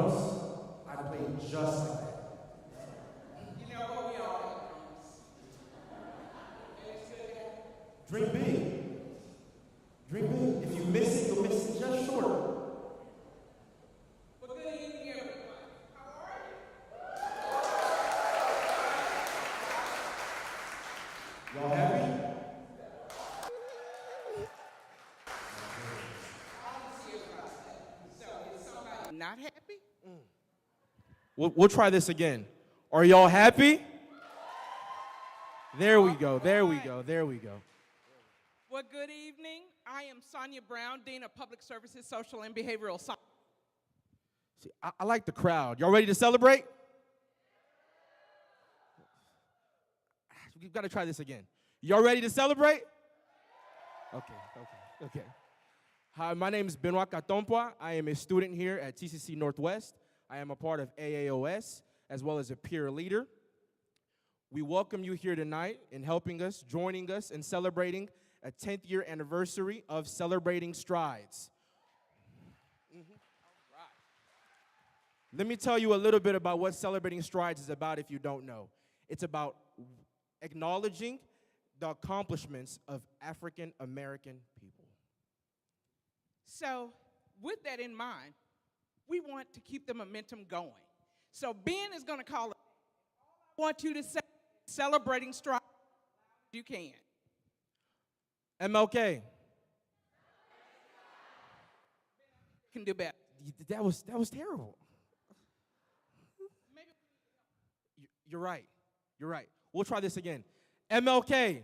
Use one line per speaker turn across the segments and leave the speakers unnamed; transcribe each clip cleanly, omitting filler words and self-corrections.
drums, I'd play just like that.
You know what we all
Dream big. Dream big. If you miss it, you'll miss it just short.
Well, good evening, everyone. How are you?
Y'all happy?
Not happy?
We'll try this again. Are y'all happy? There we go, there we go, there we go.
Well, good evening. I am Sonia Brown, Dean of Public Services, Social and Behavioral Science.
See, I like the crowd. Y'all ready to celebrate? We've got to try this again. Y'all ready to celebrate? Okay. Hi, my name is Benoit Katompwa. I am a student here at TCC Northwest. I am a part of AAOS, as well as a peer leader. We welcome you here tonight in helping us, joining us, and celebrating a 10th year anniversary of Celebrating Strides. Let me tell you a little bit about what Celebrating Strides is about if you don't know. It's about acknowledging the accomplishments of African American people.
So, with that in mind, we want to keep the momentum going. So, Ben is going to call it. I want you to say, Celebrating Strides. You can.
MLK.
Can do better.
That was terrible. You're right. We'll try this again. MLK.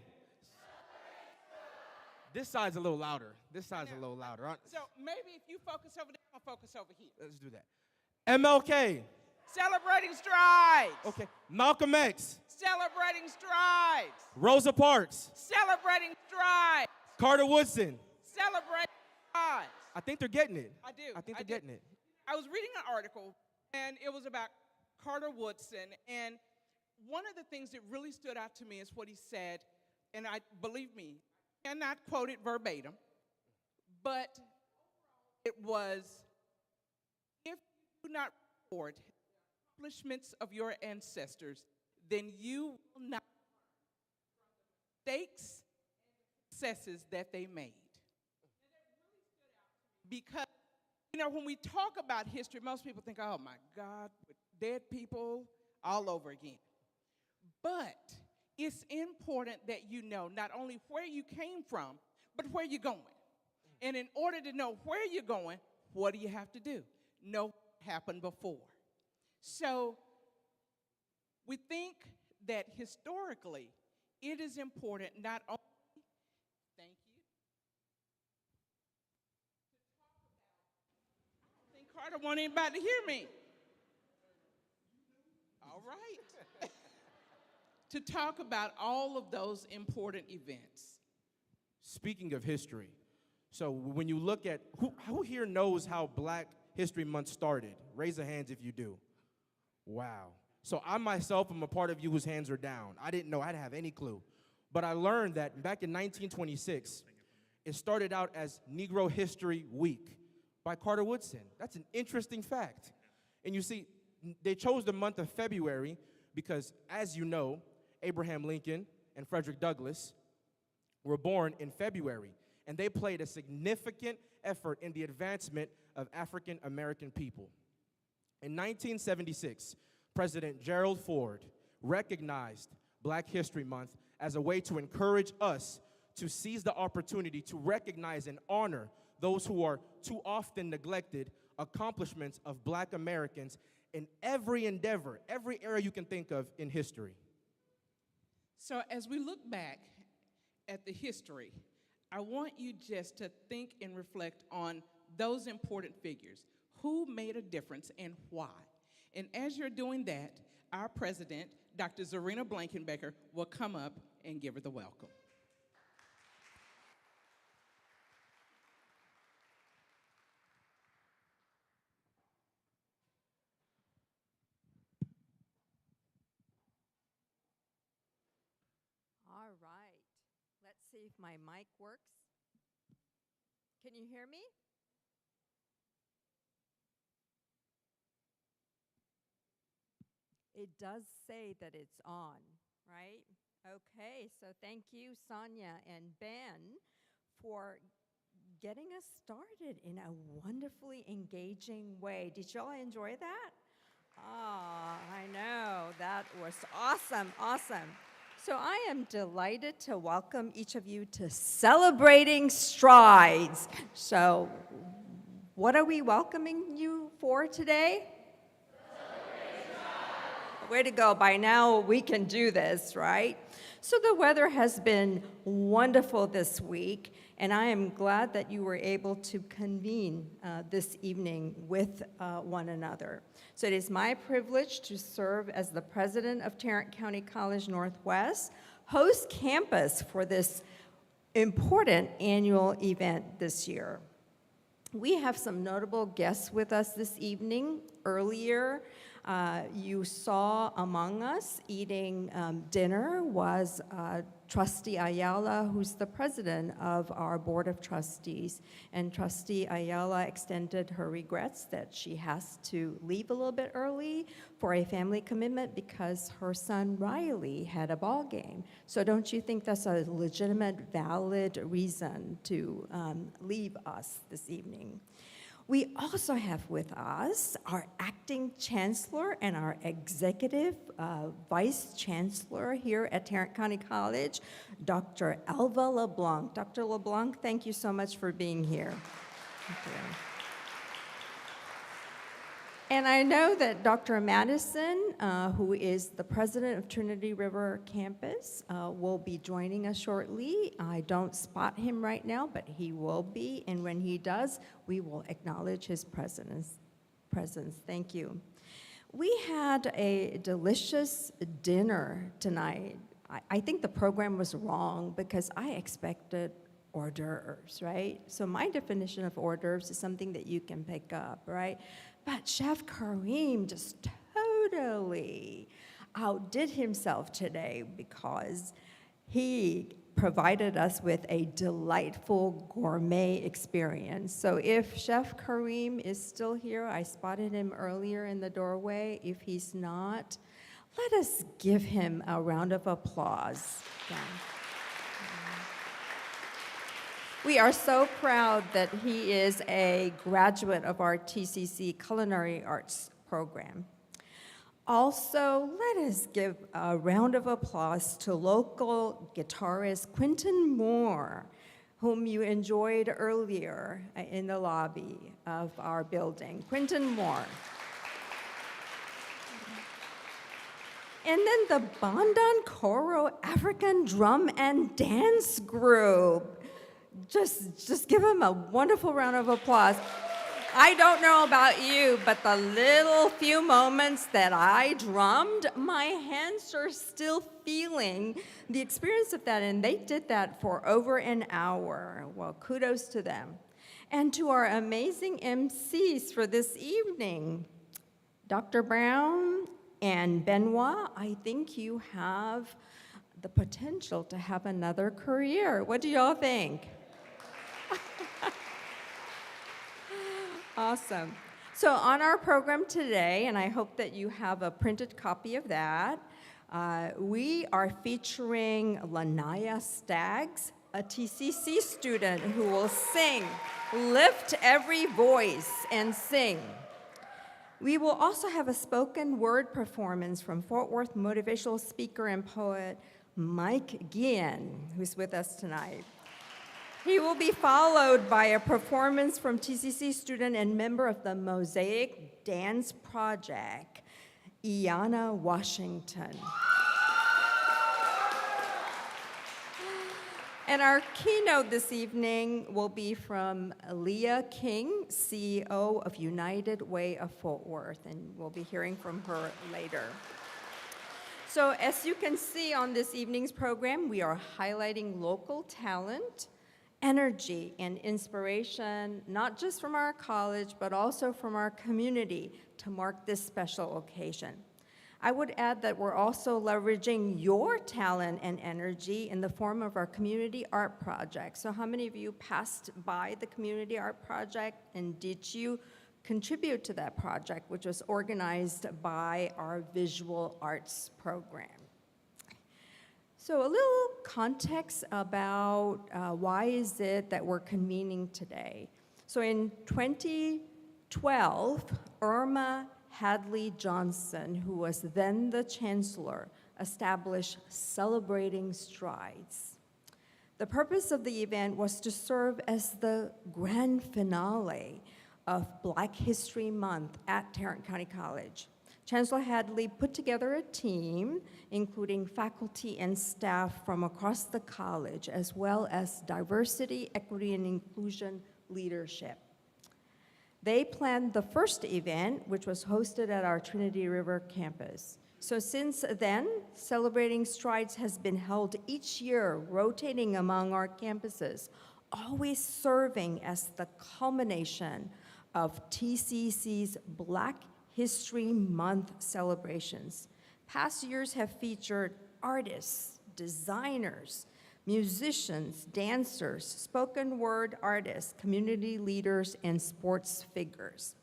This side's a little louder.
So maybe if you focus over there, I'll focus over here.
Let's do that. MLK.
Celebrating Strides.
Okay. Malcolm X.
Celebrating Strides.
Rosa Parks.
Celebrating Strides.
Carter Woodson.
Celebrating Strides.
I think they're getting it.
I do.
I think they're getting it.
I was reading an article, and it was about Carter Woodson, and one of the things that really stood out to me is what he said, and believe me, I cannot quote it verbatim, but it was, if you do not record the accomplishments of your ancestors, then you will not mistakes and successes that they made. Because, when we talk about history, most people think, oh my God, with dead people all over again. But it's important that you know not only where you came from, but where you're going. And in order to know where you're going, what do you have to do? Know what happened before. So we think that historically, it is important not only, thank you, I don't think Carter want anybody to hear me. All right. To talk about all of those important events.
Speaking of history, so when you look at, who here knows how Black History Month started? Raise your hands if you do. Wow. So I myself am a part of you whose hands are down. I didn't know, I didn't have any clue. But I learned that back in 1926, it started out as Negro History Week by Carter Woodson. That's an interesting fact. And you see, they chose the month of February because, as you know, Abraham Lincoln and Frederick Douglass were born in February, and they played a significant effort in the advancement of African American people. In 1976, President Gerald Ford recognized Black History Month as a way to encourage us to seize the opportunity to recognize and honor those who are too often neglected accomplishments of Black Americans in every endeavor, every area you can think of in history.
So as we look back at the history, I want you just to think and reflect on those important figures. Who made a difference and why? And as you're doing that, our president, Dr. Zarina Blankenbaker, will come up and give her the welcome.
All right. Let's see if my mic works. Can you hear me? It does say that it's on, right? Okay, so thank you, Sonia and Ben, for getting us started in a wonderfully engaging way. Did y'all enjoy that? Oh, I know. That was awesome, awesome. So I am delighted to welcome each of you to Celebrating Strides. So what are we welcoming you for today? Way to go. By now, we can do this, right? So the weather has been wonderful this week, and I am glad that you were able to convene this evening with one another. So it is my privilege to serve as the president of Tarrant County College Northwest, host campus for this important annual event this year. We have some notable guests with us this evening. Earlier, you saw among us eating dinner was Trustee Ayala, who's the president of our Board of Trustees. And Trustee Ayala extended her regrets that she has to leave a little bit early for a family commitment because her son Riley had a ball game. So don't you think that's a legitimate, valid reason to leave us this evening? We also have with us our acting chancellor and our executive vice chancellor here at Tarrant County College, Dr. Alva LeBlanc. Dr. LeBlanc, thank you so much for being here. Thank you. And I know that Dr. Madison, who is the president of Trinity River Campus, will be joining us shortly. I don't spot him right now, but he will be, and when he does, we will acknowledge his presence. Thank you. We had a delicious dinner tonight. I think the program was wrong because I expected hors d'oeuvres, right? So my definition of hors d'oeuvres is something that you can pick up, right? But Chef Kareem just totally outdid himself today because he provided us with a delightful gourmet experience. So if Chef Kareem is still here, I spotted him earlier in the doorway. If he's not, let us give him a round of applause. Yeah. We are so proud that he is a graduate of our TCC Culinary Arts program. Also, let us give a round of applause to local guitarist Quentin Moore, whom you enjoyed earlier in the lobby of our building. Quentin Moore. And then the Bandan Koro African Drum and Dance Group. Just give him a wonderful round of applause. I don't know about you, but the little few moments that I drummed, my hands are still feeling the experience of that, and they did that for over an hour. Well, kudos to them. And to our amazing MCs for this evening, Dr. Brown and Benoit, I think you have the potential to have another career. What do y'all think? Awesome. So on our program today, and I hope that you have a printed copy of that, we are featuring Lanaya Staggs, a TCC student who will sing, lift every voice and sing. We will also have a spoken word performance from Fort Worth motivational speaker and poet Mike Guillen, who's with us tonight. He will be followed by a performance from TCC student and member of the Mosaic Dance Project, Iana Washington. And our keynote this evening will be from Leah King, CEO of United Way of Fort Worth, and we'll be hearing from her later. So as you can see on this evening's program, we are highlighting local talent, energy, and inspiration, not just from our college, but also from our community to mark this special occasion. I would add that we're also leveraging your talent and energy in the form of our community art project. So how many of you passed by the community art project, and did you contribute to that project, which was organized by our visual arts program. So a little context about why is it that we're convening today. So in 2012, Irma Hadley Johnson, who was then the chancellor, established Celebrating Strides. The purpose of the event was to serve as the grand finale of Black History Month at Tarrant County College. Chancellor Hadley put together a team, including faculty and staff from across the college, as well as diversity, equity, and inclusion leadership. They planned the first event, which was hosted at our Trinity River campus. So since then, Celebrating Strides has been held each year, rotating among our campuses, always serving as the culmination of TCC's Black History Month celebrations. Past years have featured artists, designers, musicians, dancers, spoken word artists, community leaders, and sports figures.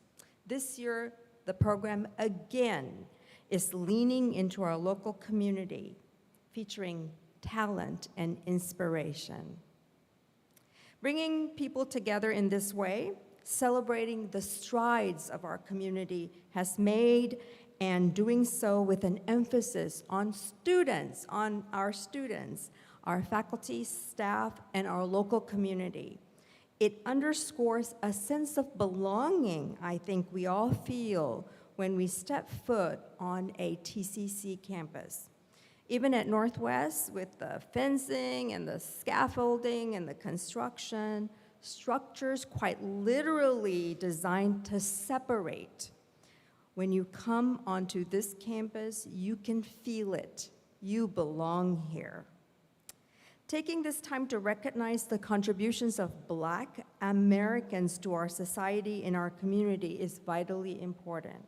This year, the program again is leaning into our local community, featuring talent and inspiration. Bringing people together in this way, celebrating the strides of our community has made, and doing so with an emphasis on students, our faculty, staff, and our local community. It underscores a sense of belonging I think we all feel when we step foot on a TCC campus. Even at Northwest, with the fencing and the scaffolding and the construction, structures quite literally designed to separate. When you come onto this campus, you can feel it. You belong here. Taking this time to recognize the contributions of Black Americans to our society and our community is vitally important.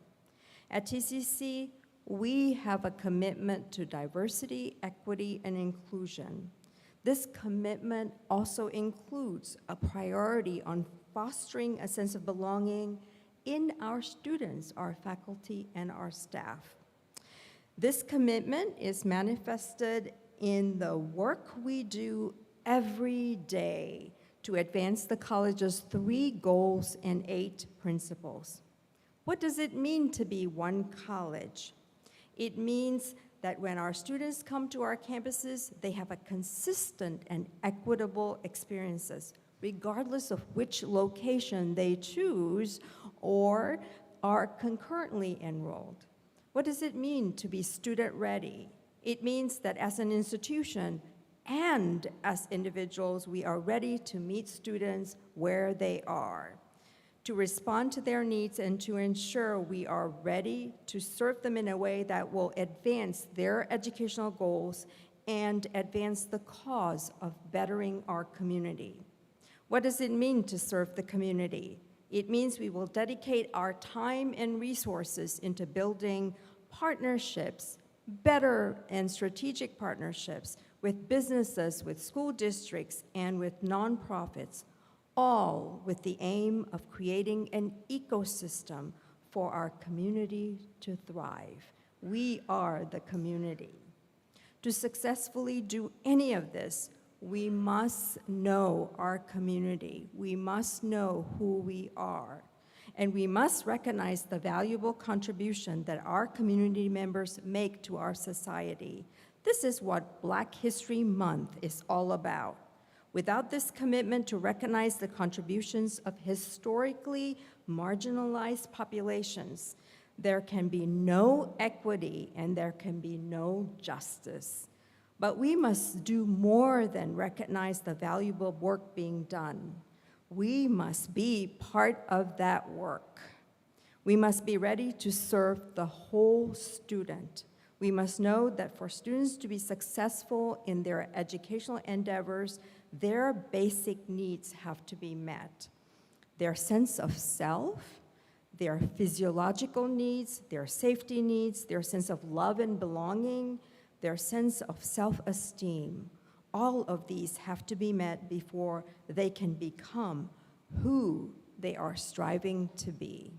At TCC, we have a commitment to diversity, equity, and inclusion. This commitment also includes a priority on fostering a sense of belonging in our students, our faculty, and our staff. This commitment is manifested in the work we do every day to advance the college's 3 goals and 8 principles. What does it mean to be one college? It means that when our students come to our campuses, they have a consistent and equitable experiences, regardless of which location they choose or are concurrently enrolled. What does it mean to be student ready? It means that as an institution and as individuals, we are ready to meet students where they are, to respond to their needs and to ensure we are ready to serve them in a way that will advance their educational goals and advance the cause of bettering our community. What does it mean to serve the community? It means we will dedicate our time and resources into building partnerships, better and strategic partnerships with businesses, with school districts, and with nonprofits, all with the aim of creating an ecosystem for our community to thrive. We are the community. To successfully do any of this, we must know our community. We must know who we are. And we must recognize the valuable contribution that our community members make to our society. This is what Black History Month is all about. Without this commitment to recognize the contributions of historically marginalized populations, there can be no equity and there can be no justice. But we must do more than recognize the valuable work being done. We must be part of that work. We must be ready to serve the whole student. We must know that for students to be successful in their educational endeavors, their basic needs have to be met. Their sense of self, their physiological needs, their safety needs, their sense of love and belonging, their sense of self-esteem. All of these have to be met before they can become who they are striving to be.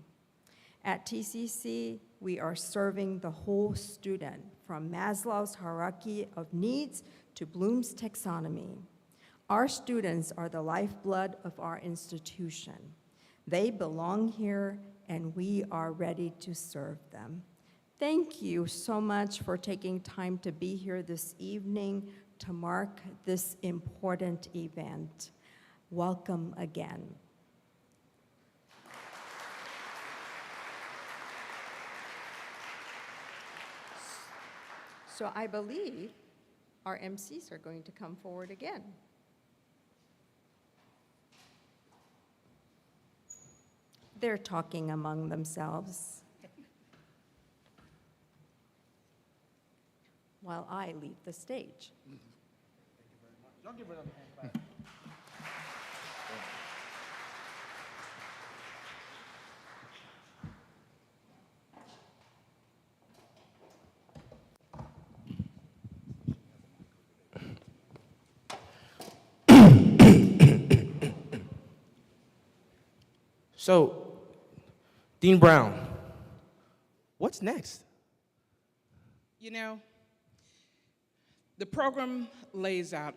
At TCC, we are serving the whole student, from Maslow's hierarchy of needs to Bloom's taxonomy. Our students are the lifeblood of our institution. They belong here, and we are ready to serve them. Thank you so much for taking time to be here this evening to mark this important event. Welcome again. So I believe our MCs are going to come forward again. They're talking among themselves while I leave the stage.
Thank you very much. Y'all give her another hand clap. So, Dean Brown, what's next?
You know, the program lays out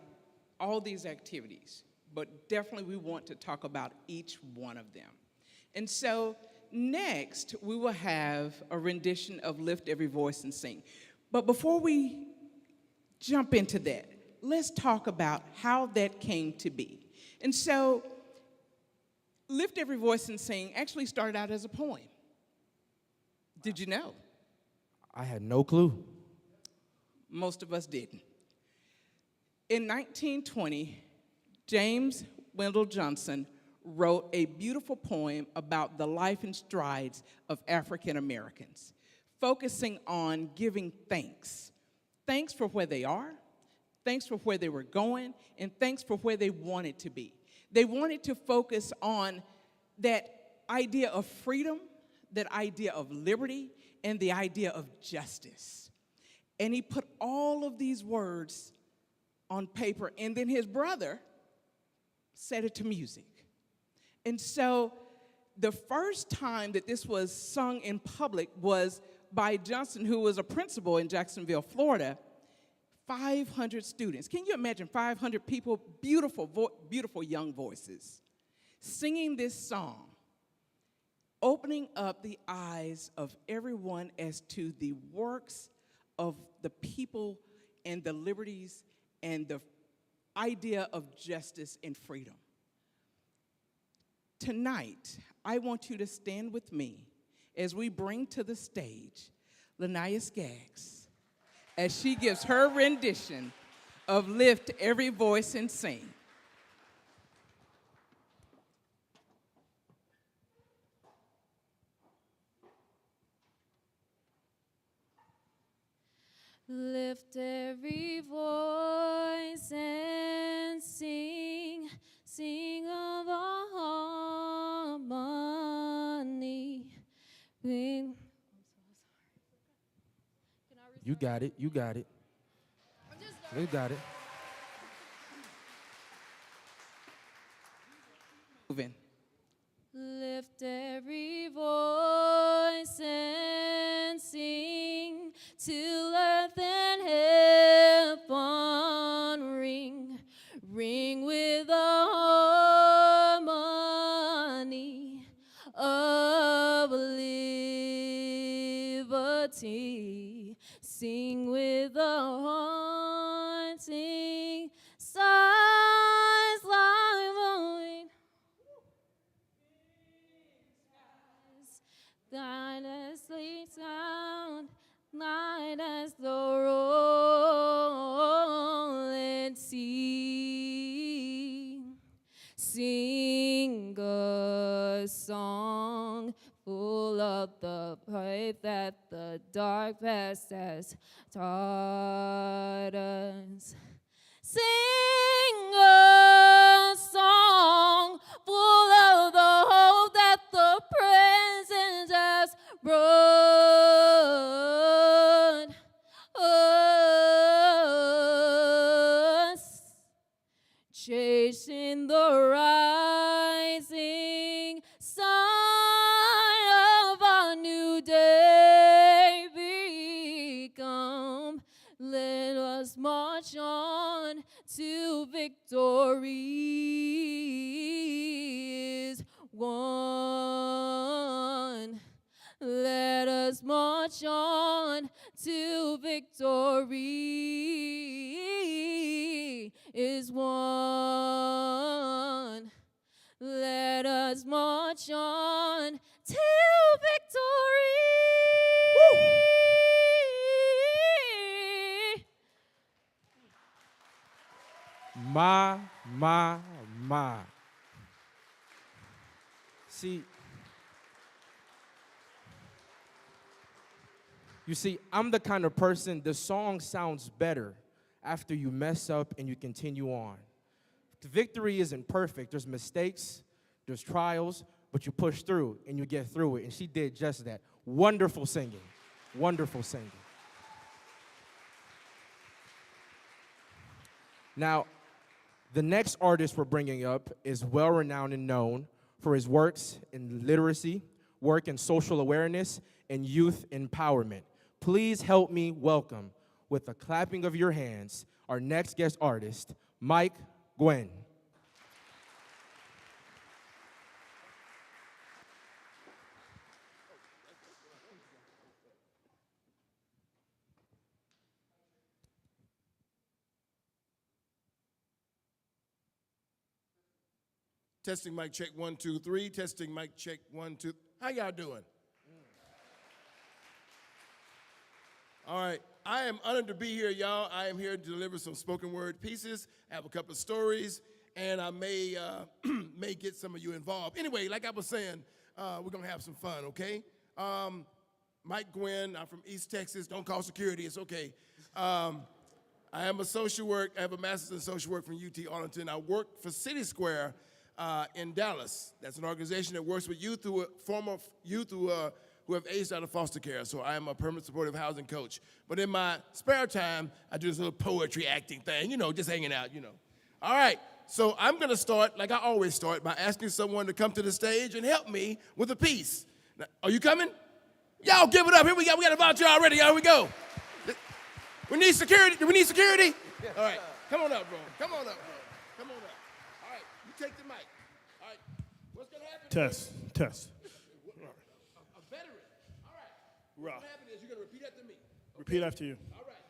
all these activities, but definitely we want to talk about each one of them. And so next, we will have a rendition of Lift Every Voice and Sing. But before we jump into that, let's talk about how that came to be. And so Lift Every Voice and Sing actually started out as a poem. Did you know?
I had no clue.
Most of us didn't. In 1920, James Wendell Johnson wrote a beautiful poem about the life and strides of African Americans, focusing on giving thanks. Thanks for where they are, thanks for where they were going, and thanks for where they wanted to be. They wanted to focus on that idea of freedom, that idea of liberty, and the idea of justice. And he put all of these words on paper, and then his brother set it to music. And so the first time that this was sung in public was by Johnson, who was a principal in Jacksonville, Florida. 500 students. Can you imagine 500 people, beautiful young voices, singing this song, opening up the eyes of everyone as to the works of the people and the liberties and the idea of justice and freedom. Tonight, I want you to stand with me as we bring to the stage Lanaya Skaggs, as she gives her rendition of Lift Every Voice and Sing.
Lift every voice and sing, sing of our harmony.
You got it. You got it. You got it.
Moving.
Lift every voice and sing till earth and heaven ring, ring with the harmony of liberty. Sing with the haunting stars like rolling. Guide us, lead sound, light as the rolling sea. Sing a song full of the faith that the dark past has taught us. Sing a song full of the hope that the present has brought us. Chasing the rising sun of our new on till victory is won. Let us march on till victory.
My. See, you see, I'm the kind of person, the song sounds better after you mess up and you continue on. The victory isn't perfect. There's mistakes, there's trials, but you push through and you get through it. And she did just that. Wonderful singing. Wonderful singing. Now, the next artist we're bringing up is well-renowned and known for his works in literacy, work in social awareness, and youth empowerment. Please help me welcome, with the clapping of your hands, our next guest artist, Mike Gwen.
Testing mic check 1 2 3. Testing mic check 1 2. How y'all doing? All right. I am honored to be here, y'all. I am here to deliver some spoken word pieces. I have a couple of stories, and I may get some of you involved. Anyway, like I was saying, we're gonna have some fun, okay? Mike Gwen. I'm from East Texas. Don't call security. It's okay. I am a social work. I have a master's in social work from UT Arlington. I work for City Square in Dallas. That's an organization that works with youth who have aged out of foster care. So I am a permanent supportive housing coach. But in my spare time, I do this little poetry acting thing, just hanging out, All right, so I'm gonna start, like I always start, by asking someone to come to the stage and help me with a piece. Now, are you coming? Y'all give it up. Here we go. We got a volunteer already. Here we go. We need security. Do we need security? All right, come on up, bro. Come on up, bro. Come on up. All right, you take the mic. All right, what's gonna happen?
Test.
A veteran. All right. What's gonna happen is you're gonna repeat after me. Okay?
Repeat after you.
All right.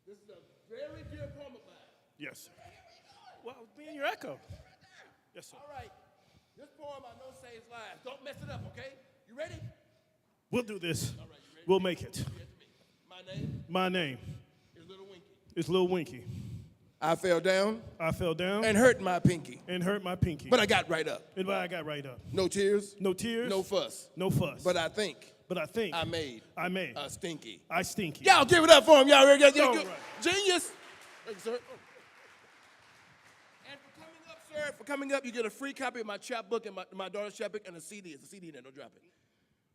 This is a very dear poem of mine.
Yes. Well, be in your echo. Yes, sir.
All right. This poem I know saves lives. Don't mess it up, okay? You ready?
We'll do this.
All right, you ready?
We'll make it.
Repeat after me.
My name
is Little Winky.
is Lil Winky.
I fell down
I fell down
and hurt my pinky,
and hurt my pinky.
but I got right up.
But I got right up.
No tears,
No tears.
no fuss,
No fuss.
but I think
I made
a stinky.
I stinky.
Y'all give it up for him. Y'all ready?
All right.
Genius. Thank you, sir. And for coming up, sir, you get a free copy of my chapbook and my daughter's chapbook and a CD. It's a CD in there. Don't drop it.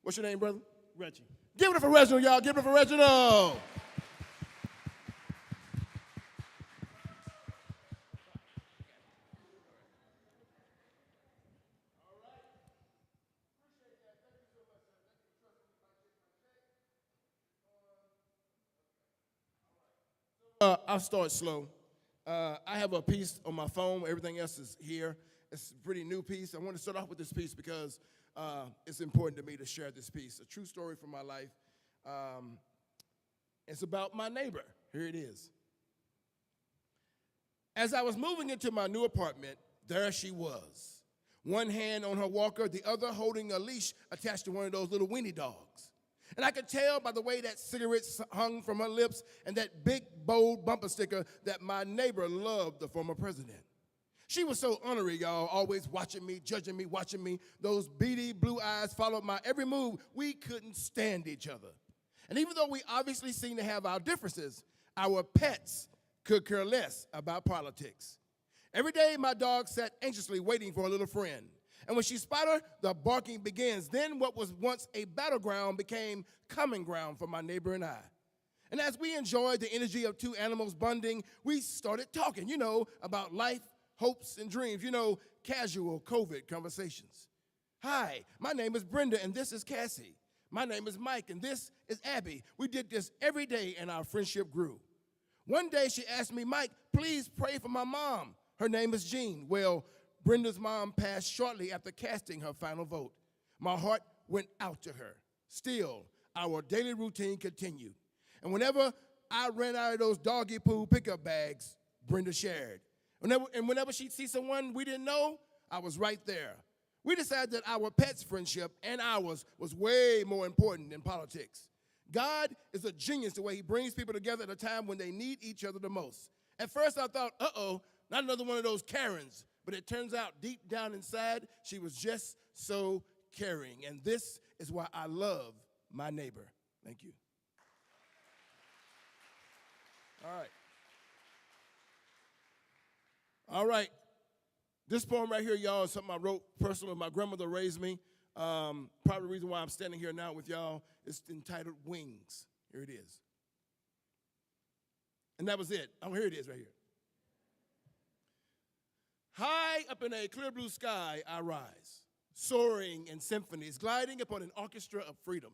What's your name, brother?
Reggie.
Give it up for Reginald, y'all. Give it up for Reginald. I'll start slow. I have a piece on my phone. Everything else is here. It's a pretty new piece. I want to start off with this piece because it's important to me to share this piece. A true story from my life. It's about my neighbor. Here it is. As I was moving into my new apartment, there she was. One hand on her walker, the other holding a leash attached to one of those little weenie dogs. And I could tell by the way that cigarette hung from her lips and that big, bold bumper sticker that my neighbor loved the former president. She was so ornery, y'all, always watching me, judging me, watching me. Those beady blue eyes followed my every move. We couldn't stand each other. And even though we obviously seemed to have our differences, our pets could care less about politics. Every day, my dog sat anxiously waiting for a little friend. And when she spotted her, the barking begins. Then what was once a battleground became common ground for my neighbor and I. And as we enjoyed the energy of two animals bonding, we started talking, about life, hopes, and dreams, casual COVID conversations. Hi, my name is Brenda, and this is Cassie. My name is Mike, and this is Abby. We did this every day, and our friendship grew. One day, she asked me, Mike, please pray for my mom. Her name is Jean. Well, Brenda's mom passed shortly after casting her final vote. My heart went out to her. Still, our daily routine continued. And whenever I ran out of those doggy poo pickup bags, Brenda shared. Whenever she'd see someone we didn't know, I was right there. We decided that our pet's friendship and ours was way more important than politics. God is a genius the way he brings people together at a time when they need each other the most. At first I thought, not another one of those Karens. But it turns out deep down inside, she was just so caring. And this is why I love my neighbor. Thank you. All right. This poem right here, y'all, is something I wrote personally. My grandmother raised me. Probably the reason why I'm standing here now with y'all is entitled Wings. Here it is. And that was it. Oh, here it is right here. High up in a clear blue sky I rise, soaring in symphonies, gliding upon an orchestra of freedom.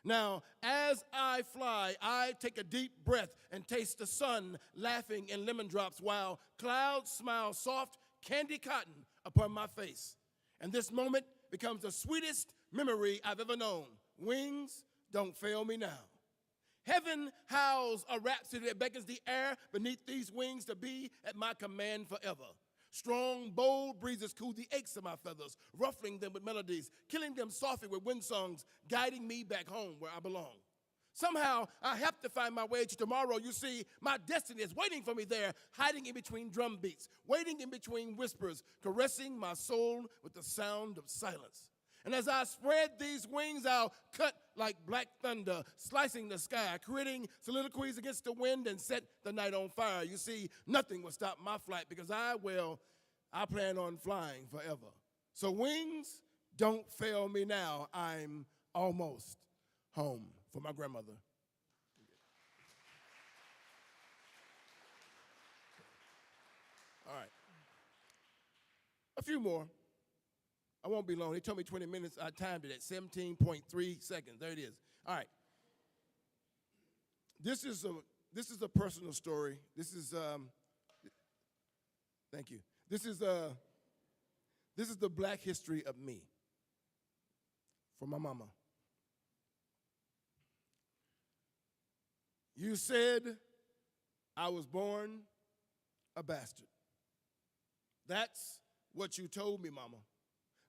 Now, as I fly, I take a deep breath and taste the sun laughing in lemon drops while clouds smile soft candy cotton upon my face. And this moment becomes the sweetest memory I've ever known. Wings don't fail me now. Heaven howls a rhapsody that beckons the air beneath these wings to be at my command forever. Strong, bold breezes cool the aches of my feathers, ruffling them with melodies, killing them softly with wind songs, guiding me back home where I belong. Somehow, I have to find my way to tomorrow. You see, my destiny is waiting for me there, hiding in between drum beats, waiting in between whispers, caressing my soul with the sound of silence. And as I spread these wings, I'll cut like black thunder, slicing the sky, creating soliloquies against the wind and set the night on fire. You see, nothing will stop my flight because I plan on flying forever. So wings, don't fail me now. I'm almost home. For my grandmother. All right. A few more. I won't be long. They told me 20 minutes. I timed it at 17.3 seconds. There it is. All right. This is a personal story. Thank you. This is the black history of me. From my mama. You said I was born a bastard. That's what you told me, mama.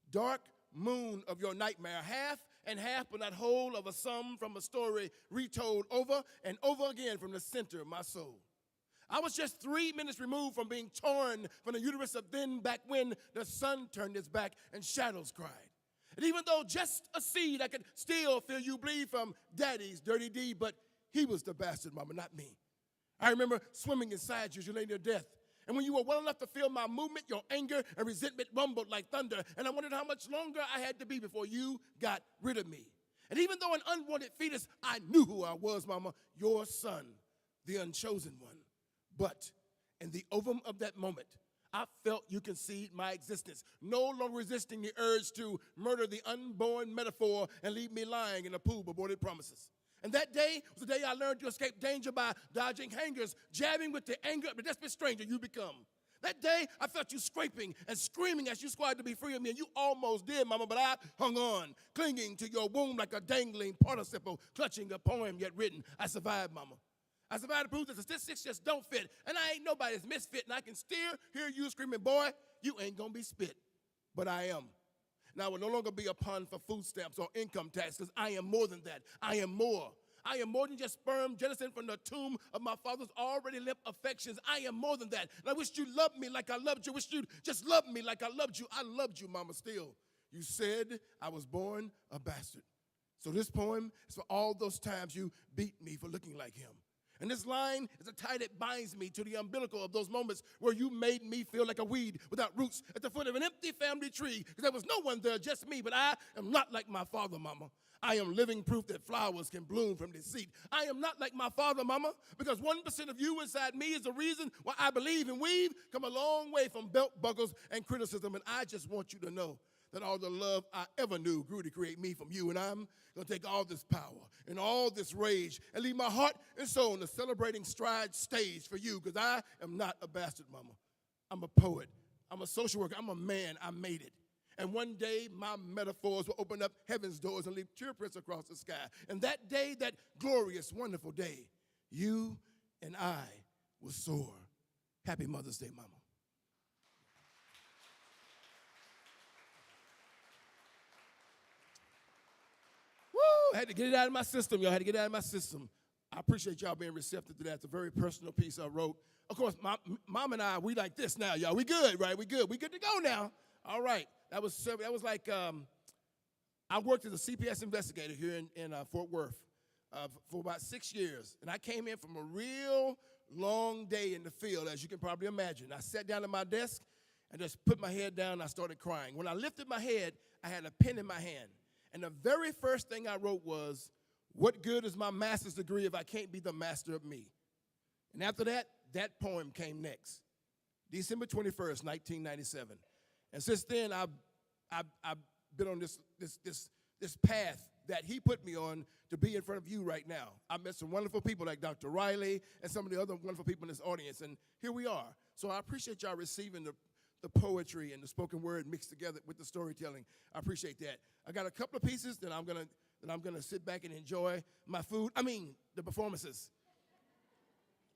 Dark moon of your nightmare, half and half but not whole of a sum from a story retold over and over again from the center of my soul. I was just 3 minutes removed from being torn from the uterus of then back when the sun turned its back and shadows cried. And even though just a seed, I could still feel you bleed from daddy's dirty deed, but he was the bastard, mama, not me. I remember swimming inside you as you lay near death. And when you were well enough to feel my movement, your anger and resentment rumbled like thunder. And I wondered how much longer I had to be before you got rid of me. And even though an unwanted fetus, I knew who I was, mama, your son, the unchosen one. But in the ovum of that moment, I felt you concede my existence, no longer resisting the urge to murder the unborn metaphor and leave me lying in a pool of aborted promises. And that day was the day I learned to escape danger by dodging hangers, jabbing with the anger of the desperate stranger you become. That day, I felt you scraping and screaming as you squatted to be free of me, and you almost did, mama, but I hung on, clinging to your womb like a dangling participle, clutching a poem yet written. I survived, mama. I survived to prove that the statistics just don't fit, and I ain't nobody's misfit, and I can still hear you screaming, boy, you ain't gonna be spit, but I am. And I will no longer be a pun for food stamps or income tax, because I am more than that. I am more. I am more than just sperm jettisoned from the tomb of my father's already limp affections. I am more than that. And I wish you loved me like I loved you. I wish you'd just love me like I loved you. I loved you, mama, still. You said I was born a bastard. So this poem is for all those times you beat me for looking like him. And this line is a tie that binds me to the umbilical of those moments where you made me feel like a weed without roots at the foot of an empty family tree, because there was no one there, just me. But I am not like my father, mama. I am living proof that flowers can bloom from deceit. I am not like my father, mama, because 1% of you inside me is the reason why I believe and we've come a long way from belt buckles and criticism. And I just want you to know that all the love I ever knew grew to create me from you. And I'm going to take all this power and all this rage and leave my heart and soul on the Celebrating Strides stage for you, because I am not a bastard, mama. I'm a poet. I'm a social worker. I'm a man. I made it. And one day, my metaphors will open up heaven's doors and leave tear prints across the sky. And that day, that glorious, wonderful day, you and I will soar. Happy Mother's Day, Mama. Woo! I had to get it out of my system, y'all. I had to get it out of my system. I appreciate y'all being receptive to that. It's a very personal piece I wrote. Of course, Mom and I, we like this now, y'all. We good, right? We good. We good to go now. All right. That was like, I worked as a CPS investigator here in Fort Worth for about 6 years. And I came in from a real long day in the field, as you can probably imagine. I sat down at my desk and just put my head down and I started crying. When I lifted my head, I had a pen in my hand. And the very first thing I wrote was, what good is my master's degree if I can't be the master of me? And after that, that poem came next. December 21st, 1997. And since then, I've been on this path that he put me on to be in front of you right now. I met some wonderful people like Dr. Riley and some of the other wonderful people in this audience, and here we are. So I appreciate y'all receiving the poetry and the spoken word mixed together with the storytelling. I appreciate that. I got a couple of pieces that I'm gonna sit back and enjoy my food. The performances.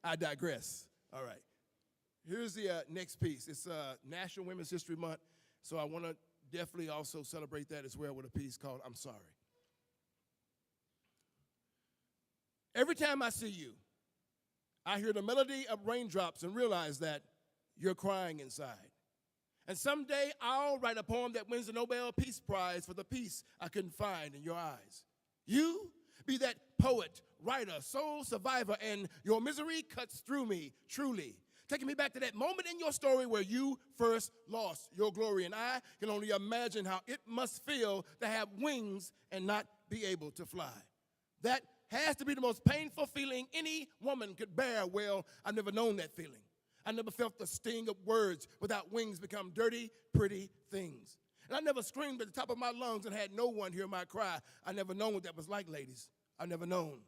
I digress. All right. Here's the next piece. It's National Women's History Month, so I want to definitely also celebrate that as well with a piece called I'm Sorry. Every time I see you, I hear the melody of raindrops and realize that you're crying inside. And someday I'll write a poem that wins the Nobel Peace Prize for the peace I couldn't find in your eyes. You be that poet, writer, soul survivor, and your misery cuts through me truly, taking me back to that moment in your story where you first lost your glory. And I can only imagine how it must feel to have wings and not be able to fly. That has to be the most painful feeling any woman could bear. Well, I've never known that feeling. I never felt the sting of words without wings become dirty, pretty things. And I never screamed at the top of my lungs and had no one hear my cry. I never known what that was like, ladies. I never known.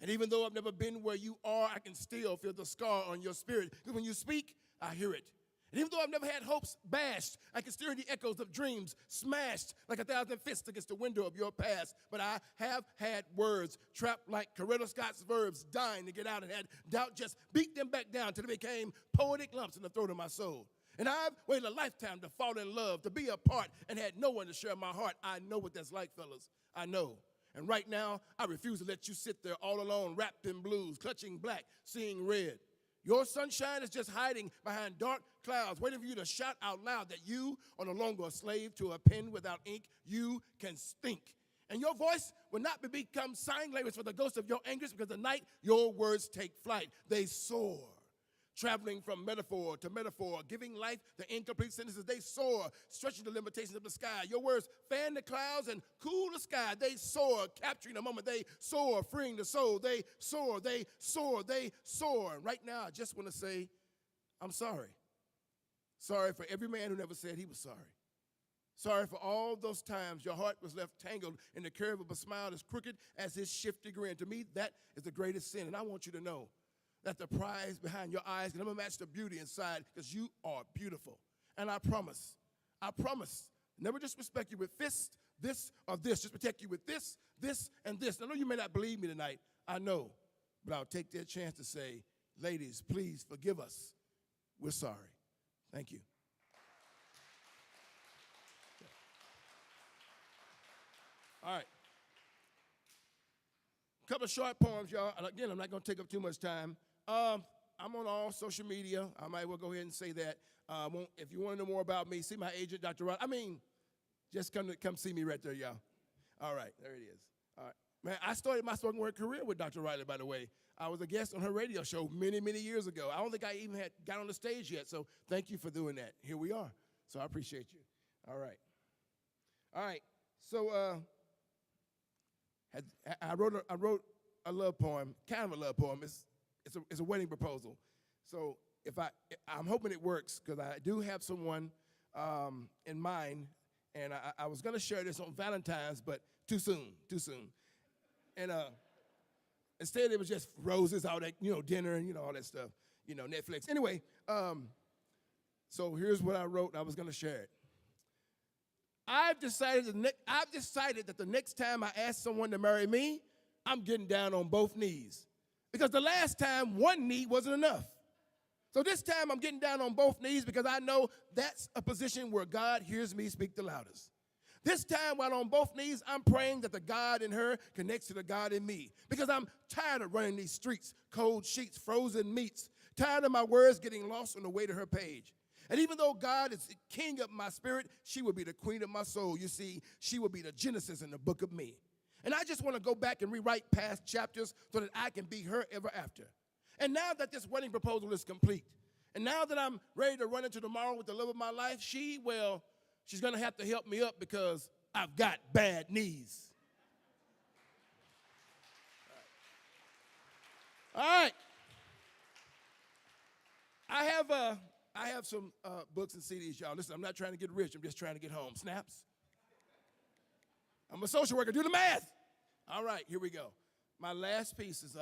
And even though I've never been where you are, I can still feel the scar on your spirit. Because when you speak, I hear it. And even though I've never had hopes bashed, I can still hear the echoes of dreams smashed like 1,000 fists against the window of your past. But I have had words trapped like Coretta Scott's verbs, dying to get out, and had doubt just beat them back down till they became poetic lumps in the throat of my soul. And I've waited a lifetime to fall in love, to be apart, and had no one to share my heart. I know what that's like, fellas. I know. And right now, I refuse to let you sit there all alone, wrapped in blues, clutching black, seeing red. Your sunshine is just hiding behind dark clouds, waiting for you to shout out loud that you are no longer a slave to a pen without ink. You can stink. And your voice will not become sign language for the ghost of your anguish, because the night your words take flight, they soar. Traveling from metaphor to metaphor, giving life to incomplete sentences. They soar, stretching the limitations of the sky. Your words fan the clouds and cool the sky. They soar, capturing the moment. They soar, freeing the soul. They soar, they soar, they soar. And right now, I just want to say, I'm sorry. Sorry for every man who never said he was sorry. Sorry for all those times your heart was left tangled in the curve of a smile as crooked as his shifty grin. To me, that is the greatest sin. And I want you to know that the prize behind your eyes can never match the beauty inside, because you are beautiful. And I promise, never disrespect you with this, or this. Just protect you with this, and this. I know you may not believe me tonight. I know. But I'll take that chance to say, ladies, please forgive us. We're sorry. Thank you. All right. A couple of short poems, y'all. And again, I'm not going to take up too much time. I'm on all social media. I might well go ahead and say that. If you want to know more about me, see my agent, Dr. Rod. Just come see me right there, y'all. All right, there it is. All right. Man, I started my spoken word career with Dr. Riley, by the way. I was a guest on her radio show many, many years ago. I don't think I even had got on the stage yet, so thank you for doing that. Here we are. So I appreciate you. All right. All right. So I wrote a love poem, kind of a love poem. It's a wedding proposal. So I'm hoping it works, because I do have someone in mind, and I was going to share this on Valentine's, but too soon. And instead it was just roses, all that, dinner and, all that stuff, Netflix. Anyway, so here's what I wrote, and I was going to share it. I've decided that the next time I ask someone to marry me, I'm getting down on both knees. Because the last time, one knee wasn't enough. So this time I'm getting down on both knees because I know that's a position where God hears me speak the loudest. This time, while on both knees, I'm praying that the God in her connects to the God in me. Because I'm tired of running these streets, cold sheets, frozen meats, tired of my words getting lost on the way to her page. And even though God is the king of my spirit, she will be the queen of my soul. You see, she will be the Genesis in the book of me. And I just want to go back and rewrite past chapters so that I can be her ever after. And now that this wedding proposal is complete, and now that I'm ready to run into tomorrow with the love of my life, she's going to have to help me up because I've got bad knees. All right. I have some books and CDs, y'all. Listen, I'm not trying to get rich. I'm just trying to get home. Snaps? I'm a social worker. Do the math. All right, here we go. My last piece is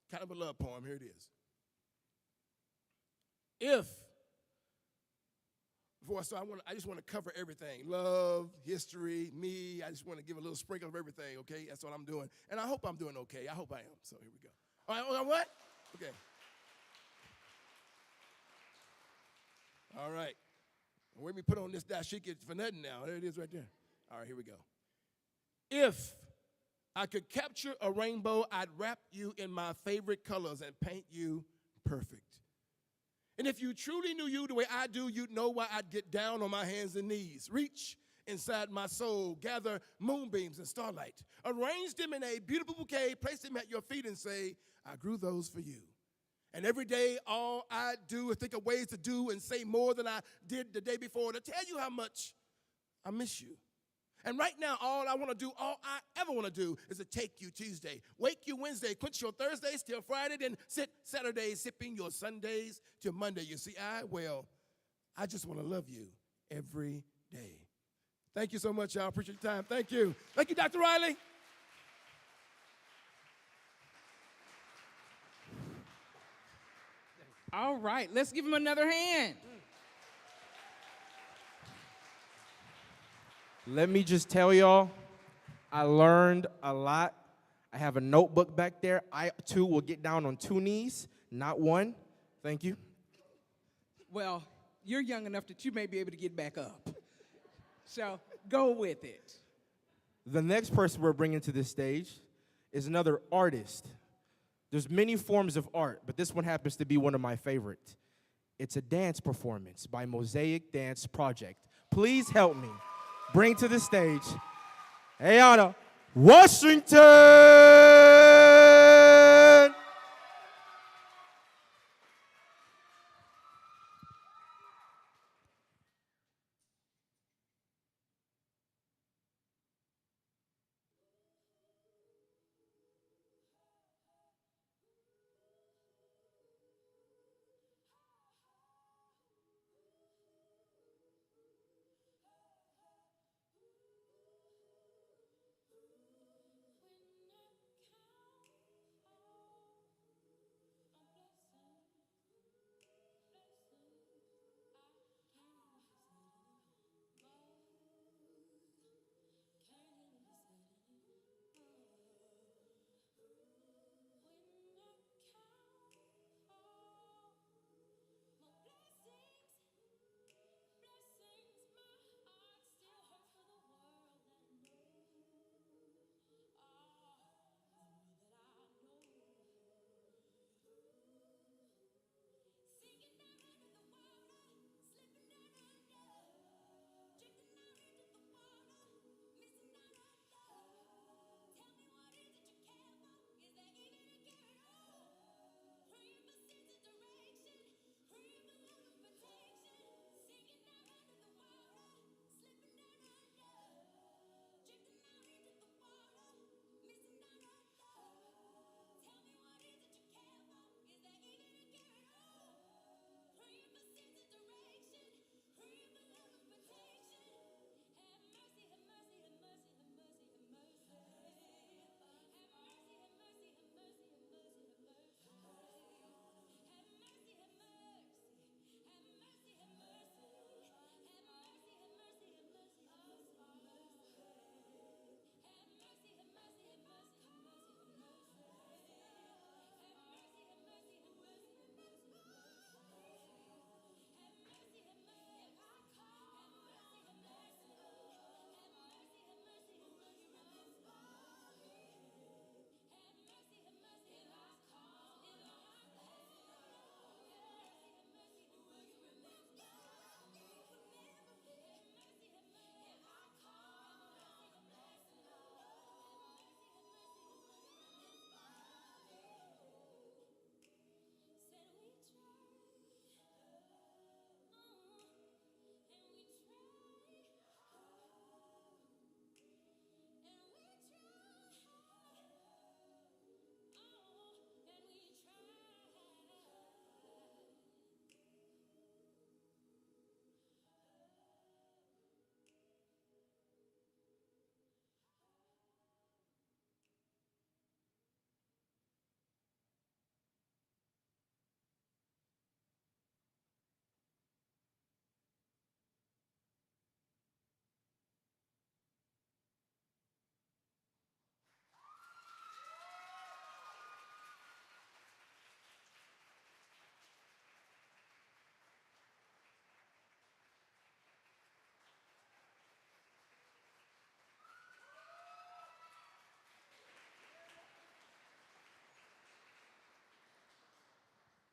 kind of a love poem. Here it is. Before I start, I just want to cover everything. Love, history, me. I just want to give a little sprinkle of everything, okay? That's what I'm doing. And I hope I'm doing okay. I hope I am. So here we go. All right, what? Okay. All right. Let me put on this dashiki for nothing now. There it is right there. All right, here we go. If I could capture a rainbow, I'd wrap you in my favorite colors and paint you perfect. And if you truly knew you the way I do, you'd know why I'd get down on my hands and knees, reach inside my soul, gather moonbeams and starlight, arrange them in a beautiful bouquet, place them at your feet and say, I grew those for you. And every day, all I do is think of ways to do and say more than I did the day before to tell you how much I miss you. And right now, all I ever want to do is to take you Tuesday, wake you Wednesday, quench your Thursdays till Friday, then sit Saturdays, sipping your Sundays till Monday. You see, I just want to love you every day. Thank you so much, y'all. Appreciate your time. Thank you. Thank you, Dr. Riley.
All right, let's give him another hand.
Let me just tell y'all, I learned a lot. I have a notebook back there. I, too, will get down on 2 knees, not 1. Thank you.
Well, you're young enough that you may be able to get back up. So go with it.
The next person we're bringing to this stage is another artist. There's many forms of art, but this one happens to be one of my favorites. It's a dance performance by Mosaic Dance Project. Please help me bring to the stage Ayana Washington.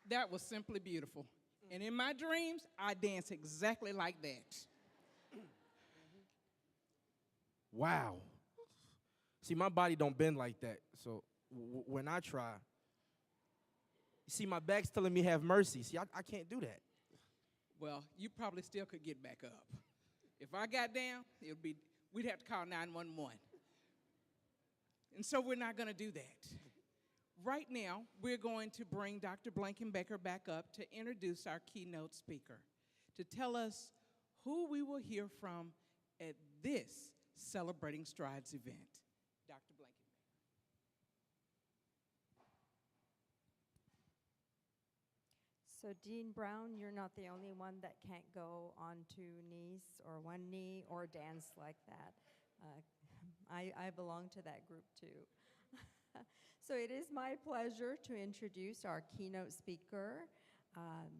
That was simply beautiful. And in my dreams, I dance exactly like that.
Wow. See, my body don't bend like that. So when I try, you see, my back's telling me have mercy. See, I can't do that.
Well, you probably still could get back up. If I got down, we'd have to call 911. And so we're not going to do that. Right now, we're going to bring Dr. Blankenbaker back up to introduce our keynote speaker, to tell us who we will hear from at this Celebrating Strides event. Dr. Blankenbaker.
So Dean Brown, you're not the only one that can't go on two knees or one knee or dance like that. I belong to that group too. So it is my pleasure to introduce our keynote speaker,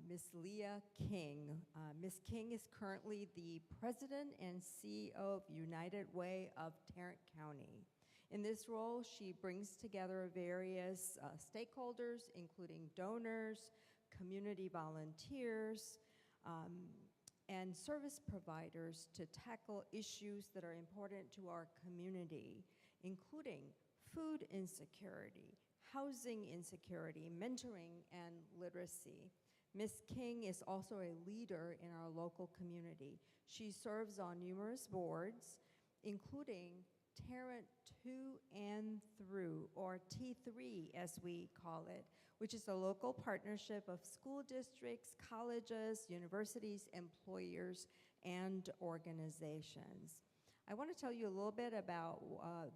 Ms. Leah King. Ms. King is currently the President and CEO of United Way of Tarrant County. In this role, she brings together various stakeholders, including donors, community volunteers, and service providers to tackle issues that are important to our community, including food insecurity, housing insecurity, mentoring, and literacy. Ms. King is also a leader in our local community. She serves on numerous boards, including Tarrant 2 and Through, or T3 as we call it, which is a local partnership of school districts, colleges, universities, employers, and organizations. I want to tell you a little bit about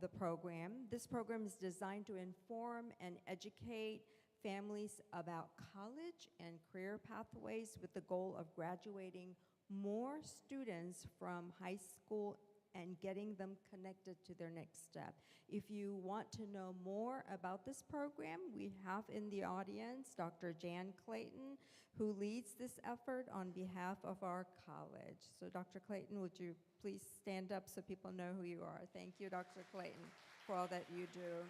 the program. This program is designed to inform and educate families about college and career pathways with the goal of graduating more students from high school and getting them connected to their next step. If you want to know more about this program, we have in the audience Dr. Jan Clayton, who leads this effort on behalf of our college. So Dr. Clayton, would you please stand up so people know who you are? Thank you, Dr. Clayton, for all that you do.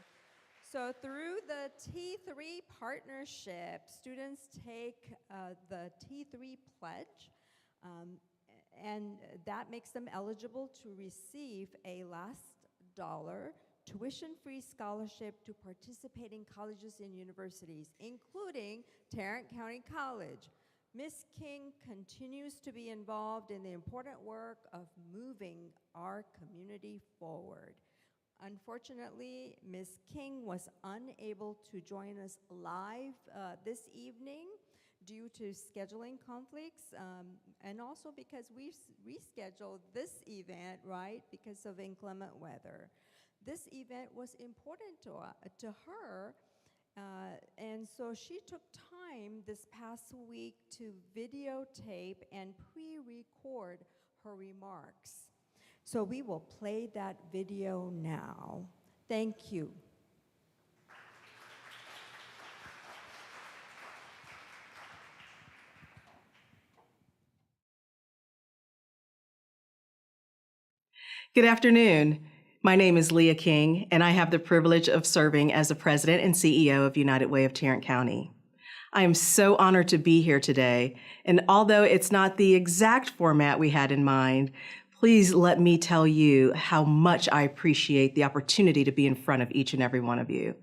So through the T3 partnership, students take the T3 pledge, and that makes them eligible to receive a last dollar tuition-free scholarship to participating colleges and universities, including Tarrant County College. Ms. King continues to be involved in the important work of moving our community forward. Unfortunately, Ms. King was unable to join us live this evening due to scheduling conflicts, and also because we rescheduled this event, right, because of inclement weather. This event was important to her, and so she took time this past week to videotape and pre-record her remarks. So we will play that video now. Thank you.
Good afternoon. My name is Leah King, and I have the privilege of serving as the President and CEO of United Way of Tarrant County. I am so honored to be here today, and although it's not the exact format we had in mind, please let me tell you how much I appreciate the opportunity to be in front of each and every one of you.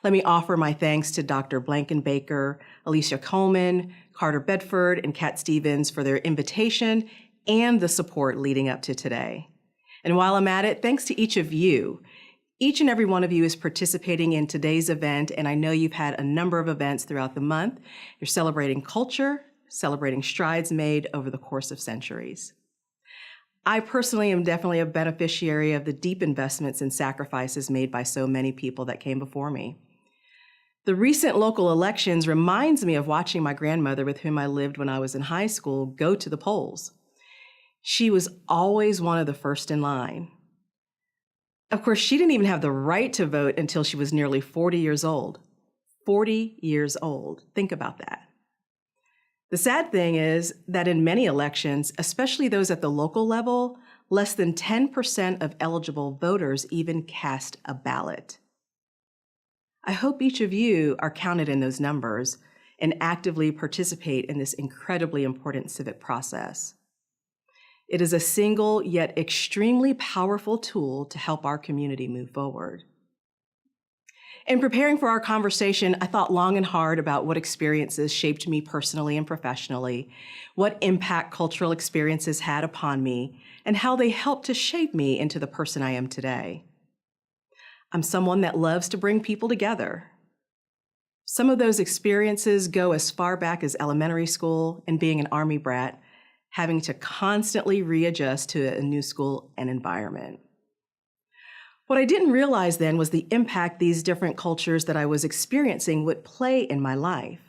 Let me offer my thanks to Dr. Blankenbaker, Alicia Coleman, Carter Bedford, and Kat Stevens for their invitation and the support leading up to today. And while I'm at it, thanks to each of you. Each and every one of you is participating in today's event, and I know you've had a number of events throughout the month. You're celebrating culture, celebrating strides made over the course of centuries. I personally am definitely a beneficiary of the deep investments and sacrifices made by so many people that came before me. The recent local elections reminds me of watching my grandmother, with whom I lived when I was in high school, go to the polls. She was always one of the first in line. Of course, she didn't even have the right to vote until she was nearly 40 years old. 40 years old. Think about that. The sad thing is that in many elections, especially those at the local level, less than 10% of eligible voters even cast a ballot. I hope each of you are counted in those numbers, and actively participate in this incredibly important civic process. It is a single yet extremely powerful tool to help our community move forward. In preparing for our conversation, I thought long and hard about what experiences shaped me personally and professionally, what impact cultural experiences had upon me, and how they helped to shape me into the person I am today. I'm someone that loves to bring people together. Some of those experiences go as far back as elementary school and being an Army brat, having to constantly readjust to a new school and environment. What I didn't realize then was the impact these different cultures that I was experiencing would play in my life.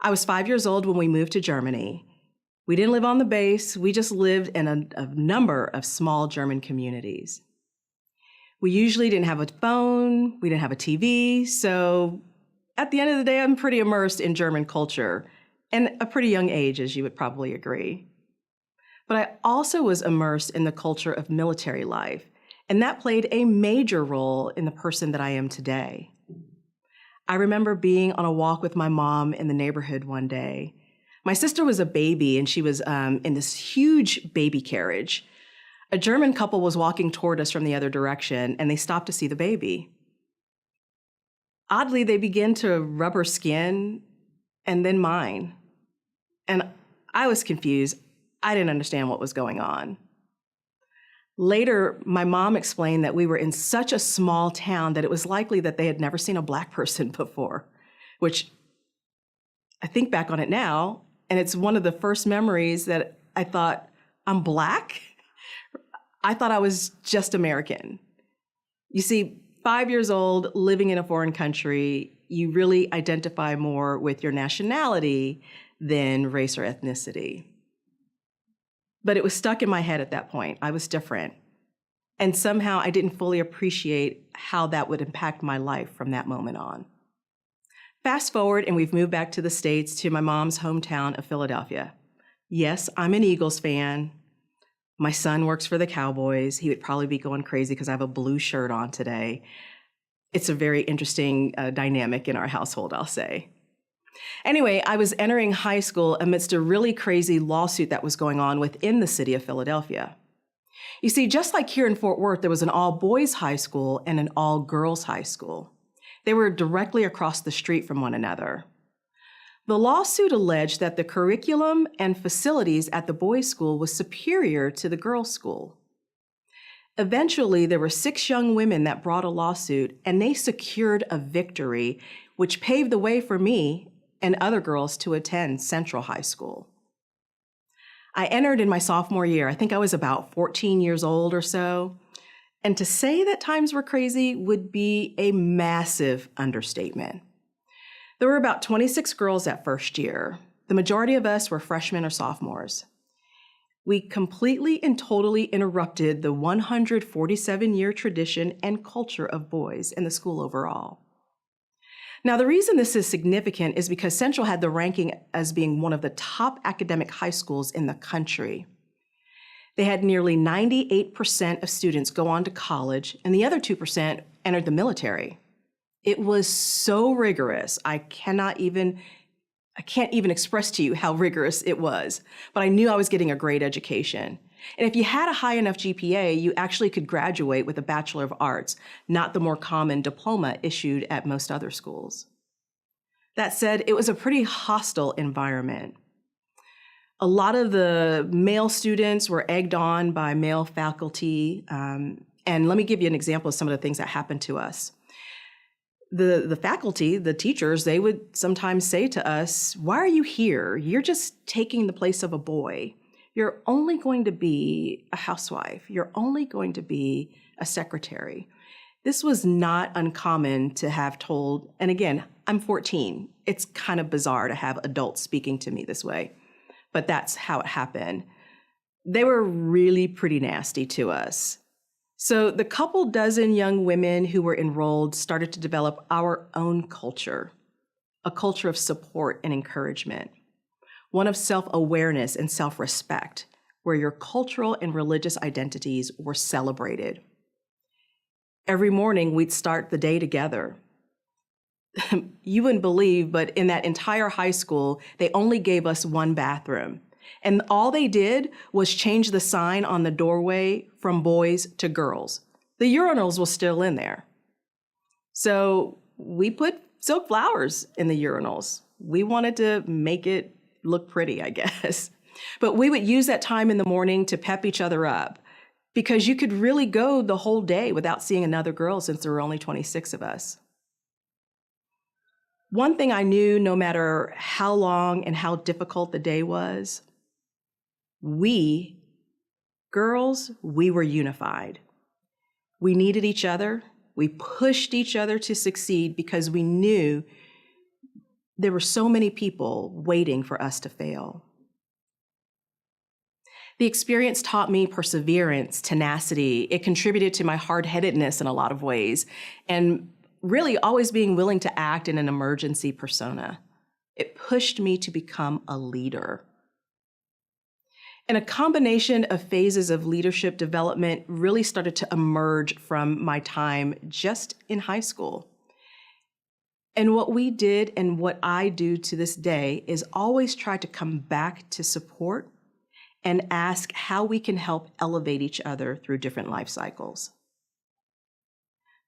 I was 5 years old when we moved to Germany. We didn't live on the base, we just lived in a number of small German communities. We usually didn't have a phone, we didn't have a TV, so at the end of the day, I'm pretty immersed in German culture, and a pretty young age, as you would probably agree. But I also was immersed in the culture of military life, and that played a major role in the person that I am today. I remember being on a walk with my mom in the neighborhood one day. My sister was a baby, and she was in this huge baby carriage. A German couple was walking toward us from the other direction, and they stopped to see the baby. Oddly, they began to rub her skin, and then mine. And I was confused. I didn't understand what was going on. Later, my mom explained that we were in such a small town that it was likely that they had never seen a Black person before, which I think back on it now, and it's one of the first memories that I thought, I'm Black? I thought I was just American. You see, 5 years old, living in a foreign country, you really identify more with your nationality than race or ethnicity. But it was stuck in my head at that point. I was different. And somehow I didn't fully appreciate how that would impact my life from that moment on. Fast forward, and we've moved back to the States, to my mom's hometown of Philadelphia. Yes, I'm an Eagles fan. My son works for the Cowboys. He would probably be going crazy because I have a blue shirt on today. It's a very interesting dynamic in our household, I'll say. Anyway, I was entering high school amidst a really crazy lawsuit that was going on within the city of Philadelphia. You see, just like here in Fort Worth, there was an all-boys high school and an all-girls high school. They were directly across the street from one another. The lawsuit alleged that the curriculum and facilities at the boys' school was superior to the girls' school. Eventually, there were 6 young women that brought a lawsuit, and they secured a victory, which paved the way for me and other girls to attend Central High School. I entered in my sophomore year. I think I was about 14 years old or so. And to say that times were crazy would be a massive understatement. There were about 26 girls that first year. The majority of us were freshmen or sophomores. We completely and totally interrupted the 147-year tradition and culture of boys in the school overall. Now, the reason this is significant is because Central had the ranking as being one of the top academic high schools in the country. They had nearly 98% of students go on to college, and the other 2% entered the military. It was so rigorous. I can't even express to you how rigorous it was, but I knew I was getting a great education. And if you had a high enough GPA, you actually could graduate with a Bachelor of Arts, not the more common diploma issued at most other schools. That said, it was a pretty hostile environment. A lot of the male students were egged on by male faculty. And let me give you an example of some of the things that happened to us. The faculty, the teachers, they would sometimes say to us, "Why are you here? You're just taking the place of a boy. You're only going to be a housewife. You're only going to be a secretary." This was not uncommon to have told, and again, I'm 14. It's kind of bizarre to have adults speaking to me this way, but that's how it happened. They were really pretty nasty to us. So the couple dozen young women who were enrolled started to develop our own culture, a culture of support and encouragement, one of self-awareness and self-respect, where your cultural and religious identities were celebrated. Every morning, we'd start the day together. you wouldn't believe, but in that entire high school, they only gave us one bathroom. And all they did was change the sign on the doorway from boys to girls. The urinals were still in there. So we put silk flowers in the urinals. We wanted to make it look pretty, I guess. But we would use that time in the morning to pep each other up, because you could really go the whole day without seeing another girl since there were only 26 of us. One thing I knew, no matter how long and how difficult the day was, we, girls, we were unified. We needed each other. We pushed each other to succeed because we knew there were so many people waiting for us to fail. The experience taught me perseverance, tenacity. It contributed to my hard-headedness in a lot of ways, and really always being willing to act in an emergency persona. It pushed me to become a leader. And a combination of phases of leadership development really started to emerge from my time just in high school. And what we did and what I do to this day is always try to come back to support and ask how we can help elevate each other through different life cycles.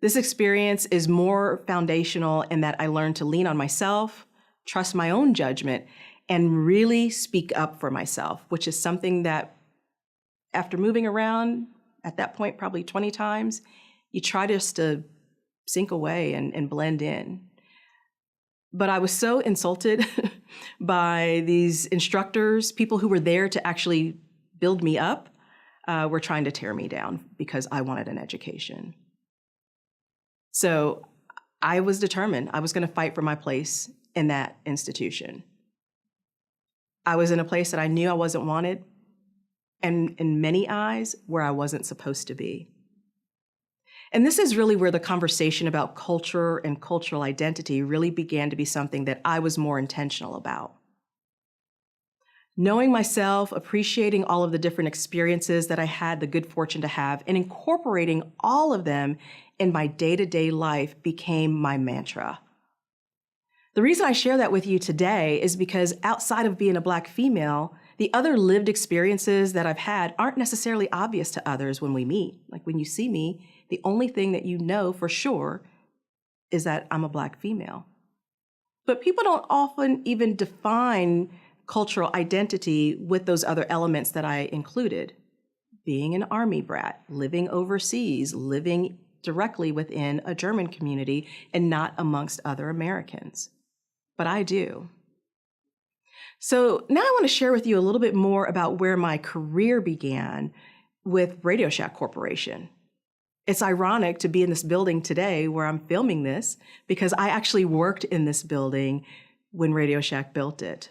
This experience is more foundational in that I learned to lean on myself, trust my own judgment, and really speak up for myself, which is something that after moving around at that point probably 20 times, you try just to sink away and blend in. But I was so insulted by these instructors, people who were there to actually build me up, were trying to tear me down because I wanted an education. So I was determined I was going to fight for my place in that institution. I was in a place that I knew I wasn't wanted, and in many eyes, where I wasn't supposed to be. And this is really where the conversation about culture and cultural identity really began to be something that I was more intentional about. Knowing myself, appreciating all of the different experiences that I had the good fortune to have, and incorporating all of them in my day-to-day life became my mantra. The reason I share that with you today is because outside of being a Black female, the other lived experiences that I've had aren't necessarily obvious to others when we meet. Like when you see me, the only thing that you know for sure is that I'm a Black female. But people don't often even define cultural identity with those other elements that I included. Being an Army brat, living overseas, living directly within a German community and not amongst other Americans. But I do. So now I want to share with you a little bit more about where my career began with Radio Shack Corporation. It's ironic to be in this building today where I'm filming this because I actually worked in this building when Radio Shack built it.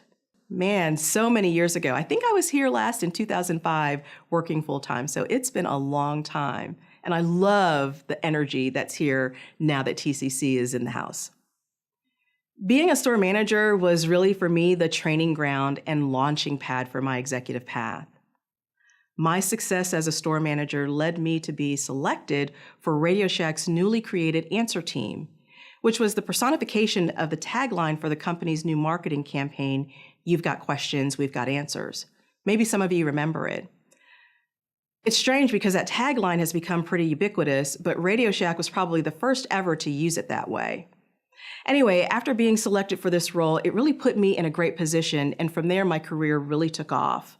Man, so many years ago. I think I was here last in 2005 working full time, so it's been a long time. And I love the energy that's here now that TCC is in the house. Being a store manager was really for me the training ground and launching pad for my executive path. My success as a store manager led me to be selected for Radio Shack's newly created Answer Team, which was the personification of the tagline for the company's new marketing campaign, "You've got questions, we've got answers." Maybe some of you remember it. It's strange because that tagline has become pretty ubiquitous, but Radio Shack was probably the first ever to use it that way. Anyway, after being selected for this role, it really put me in a great position, and from there, my career really took off.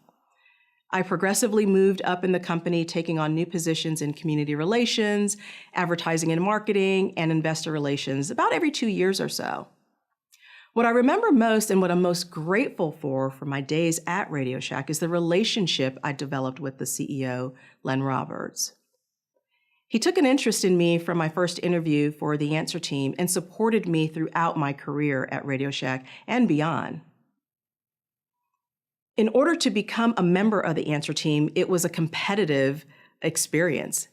I progressively moved up in the company, taking on new positions in community relations, advertising and marketing, and investor relations about every 2 years or so. What I remember most and what I'm most grateful for my days at Radio Shack is the relationship I developed with the CEO, Len Roberts. He took an interest in me from my first interview for the Answer Team and supported me throughout my career at Radio Shack and beyond. In order to become a member of the Answer Team, it was a competitive experience.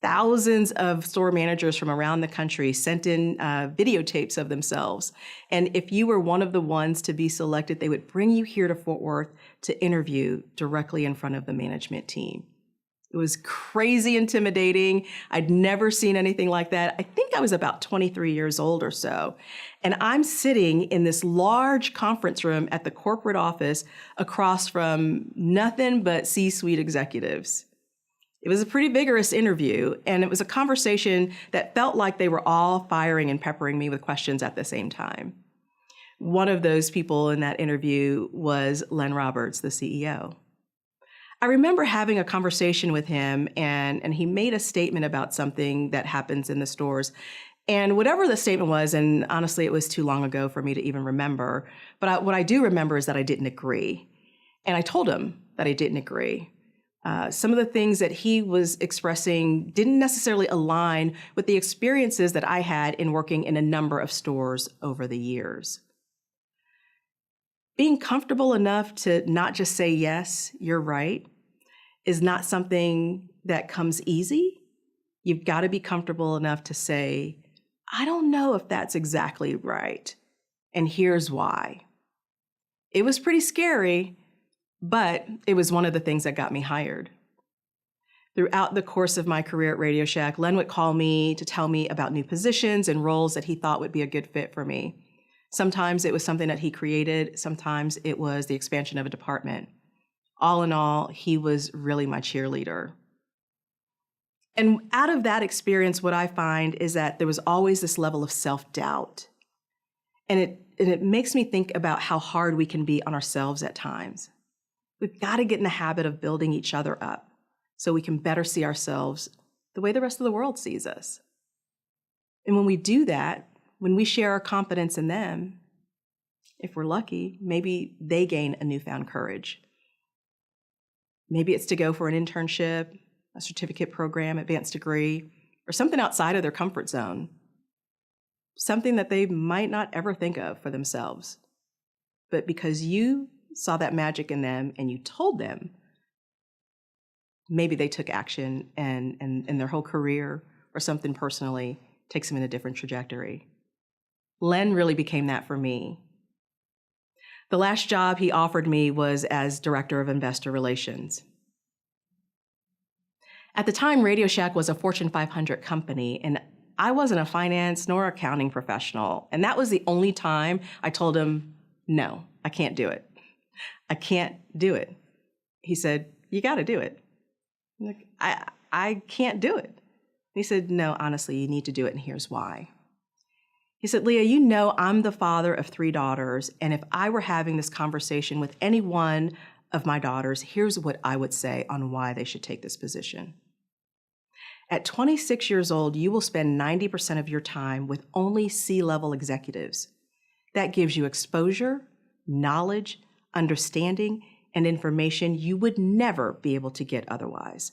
Thousands of store managers from around the country sent in videotapes of themselves. And if you were one of the ones to be selected, they would bring you here to Fort Worth to interview directly in front of the management team. It was crazy intimidating. I'd never seen anything like that. I think I was about 23 years old or so. And I'm sitting in this large conference room at the corporate office across from nothing but C-suite executives. It was a pretty vigorous interview, and it was a conversation that felt like they were all firing and peppering me with questions at the same time. One of those people in that interview was Len Roberts, the CEO. I remember having a conversation with him, and he made a statement about something that happens in the stores. And whatever the statement was, and honestly, it was too long ago for me to even remember, but what I do remember is that I didn't agree. And I told him that I didn't agree. Some of the things that he was expressing didn't necessarily align with the experiences that I had in working in a number of stores over the years. Being comfortable enough to not just say, yes, you're right, is not something that comes easy. You've got to be comfortable enough to say, I don't know if that's exactly right, and here's why. It was pretty scary, but it was one of the things that got me hired. Throughout the course of my career at Radio Shack, Len would call me to tell me about new positions and roles that he thought would be a good fit for me. Sometimes it was something that he created. Sometimes it was the expansion of a department. All in all, he was really my cheerleader. And out of that experience, what I find is that there was always this level of self-doubt. And it makes me think about how hard we can be on ourselves at times. We've got to get in the habit of building each other up so we can better see ourselves the way the rest of the world sees us. And when we do that, when we share our confidence in them, if we're lucky, maybe they gain a newfound courage. Maybe it's to go for an internship, a certificate program, advanced degree, or something outside of their comfort zone. Something that they might not ever think of for themselves. But because you saw that magic in them and you told them, maybe they took action and their whole career or something personally takes them in a different trajectory. Len really became that for me. The last job he offered me was as Director of Investor Relations. At the time, Radio Shack was a Fortune 500 company, and I wasn't a finance nor accounting professional. And that was the only time I told him, no, I can't do it. I can't do it. He said, you got to do it. I'm like, I can't do it. He said, no, honestly, you need to do it, and here's why. He said, Leah, you know I'm the father of 3 daughters, and if I were having this conversation with any one of my daughters, here's what I would say on why they should take this position. At 26 years old, you will spend 90% of your time with only C-level executives. That gives you exposure, knowledge, understanding, and information you would never be able to get otherwise.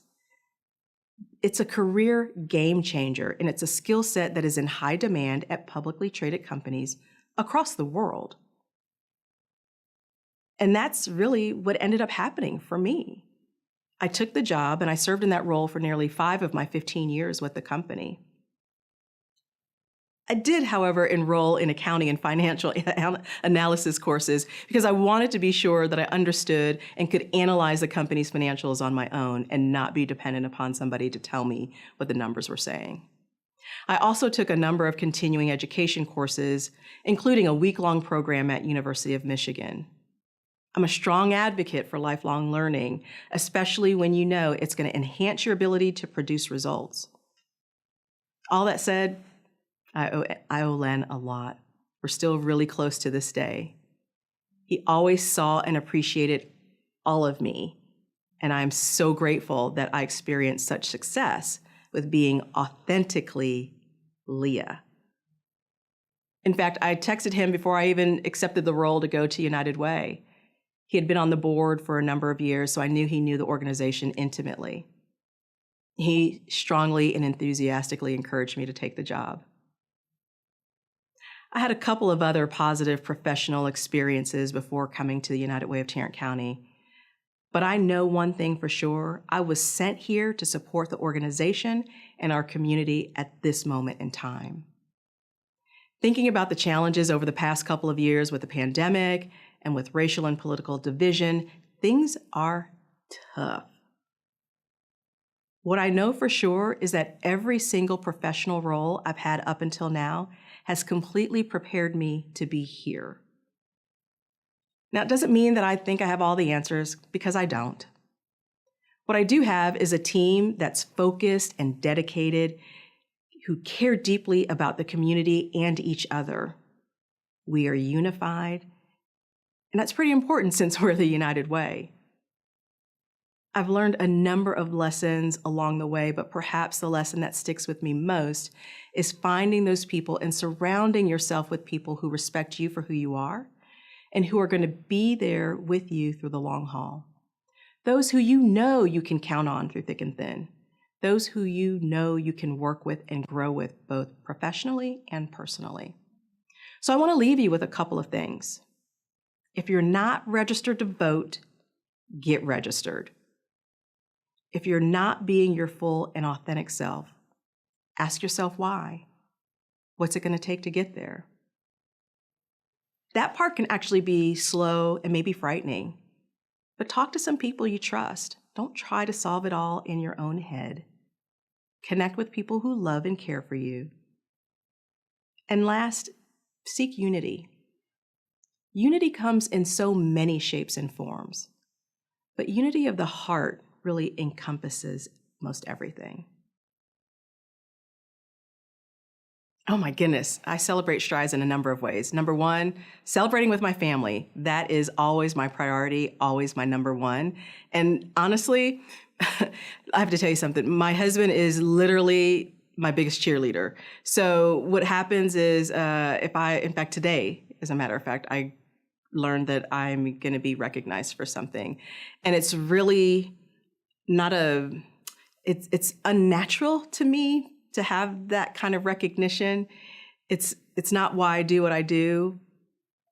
It's a career game changer, and it's a skill set that is in high demand at publicly traded companies across the world. And that's really what ended up happening for me. I took the job, and I served in that role for nearly 5 of my 15 years with the company. I did, however, enroll in accounting and financial analysis courses because I wanted to be sure that I understood and could analyze the company's financials on my own and not be dependent upon somebody to tell me what the numbers were saying. I also took a number of continuing education courses, including a week-long program at University of Michigan. I'm a strong advocate for lifelong learning, especially when you know it's going to enhance your ability to produce results. All that said, I owe Len a lot. We're still really close to this day. He always saw and appreciated all of me, and I'm so grateful that I experienced such success with being authentically Leah. In fact, I texted him before I even accepted the role to go to United Way. He had been on the board for a number of years, so I knew he knew the organization intimately. He strongly and enthusiastically encouraged me to take the job. I had a couple of other positive professional experiences before coming to the United Way of Tarrant County. But I know one thing for sure, I was sent here to support the organization and our community at this moment in time. Thinking about the challenges over the past couple of years with the pandemic and with racial and political division, things are tough. What I know for sure is that every single professional role I've had up until now has completely prepared me to be here. Now, it doesn't mean that I think I have all the answers, because I don't. What I do have is a team that's focused and dedicated, who care deeply about the community and each other. We are unified, and that's pretty important since we're the United Way. I've learned a number of lessons along the way, but perhaps the lesson that sticks with me most is finding those people and surrounding yourself with people who respect you for who you are and who are going to be there with you through the long haul. Those who you know you can count on through thick and thin. Those who you know you can work with and grow with, both professionally and personally. So I want to leave you with a couple of things. If you're not registered to vote, get registered. If you're not being your full and authentic self, ask yourself why. What's it going to take to get there? That part can actually be slow and maybe frightening, but talk to some people you trust. Don't try to solve it all in your own head. Connect with people who love and care for you. And last, seek unity. Unity comes in so many shapes and forms, but unity of the heart really encompasses most everything. Oh my goodness, I celebrate strides in a number of ways. Number one, celebrating with my family. That is always my priority, always my number one. And honestly, I have to tell you something. My husband is literally my biggest cheerleader. So what happens is, in fact, today, as a matter of fact, I learned that I'm going to be recognized for something. And it's really it's unnatural to me to have that kind of recognition. It's not why I do what I do.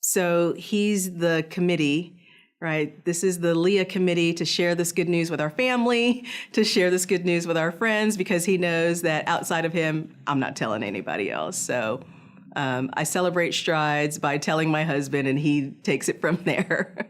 So he's the committee, right? This is the Leah committee to share this good news with our family, to share this good news with our friends, because he knows that outside of him, I'm not telling anybody else. So I celebrate strides by telling my husband, and he takes it from there.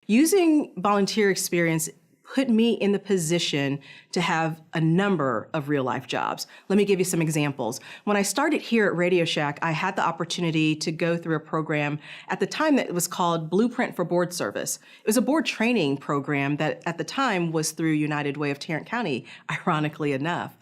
Using volunteer experience put me in the position to have a number of real-life jobs. Let me give you some examples. When I started here at Radio Shack, I had the opportunity to go through a program at the time that was called Blueprint for Board Service. It was a board training program that at the time was through United Way of Tarrant County, ironically enough.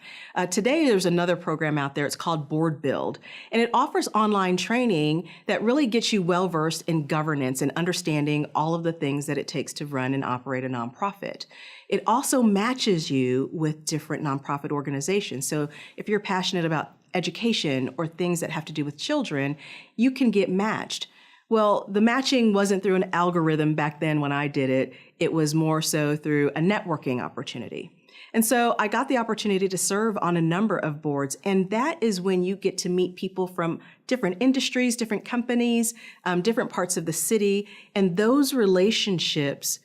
Today, there's another program out there. It's called Board Build, and it offers online training that really gets you well-versed in governance and understanding all of the things that it takes to run and operate a nonprofit. It also matches you with different nonprofit organizations. So if you're passionate about education or things that have to do with children, you can get matched. Well, the matching wasn't through an algorithm back then when I did it. It was more so through a networking opportunity. And so I got the opportunity to serve on a number of boards, and that is when you get to meet people from different industries, different companies, different parts of the city, and those relationships,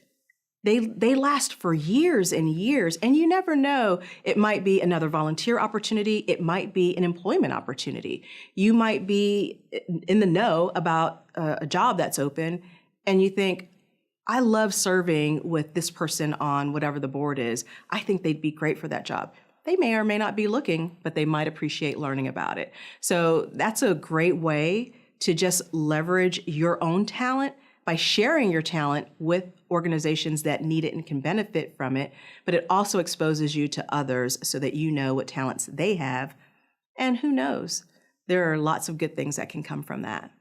they last for years and years, and you never know. It might be another volunteer opportunity. It might be an employment opportunity. You might be in the know about a job that's open, and you think, I love serving with this person on whatever the board is. I think they'd be great for that job. They may or may not be looking, but they might appreciate learning about it. So that's a great way to just leverage your own talent by sharing your talent with organizations that need it and can benefit from it, but it also exposes you to others so that you know what talents they have, and who knows, there are lots of good things that can come from that.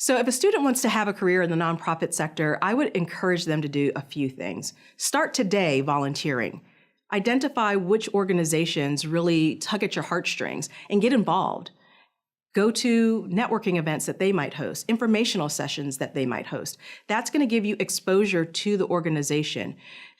So if a student wants to have a career in the nonprofit sector, I would encourage them to do a few things. Start today volunteering. Identify which organizations really tug at your heartstrings and get involved. Go to networking events that they might host, informational sessions that they might host. That's going to give you exposure to the organization.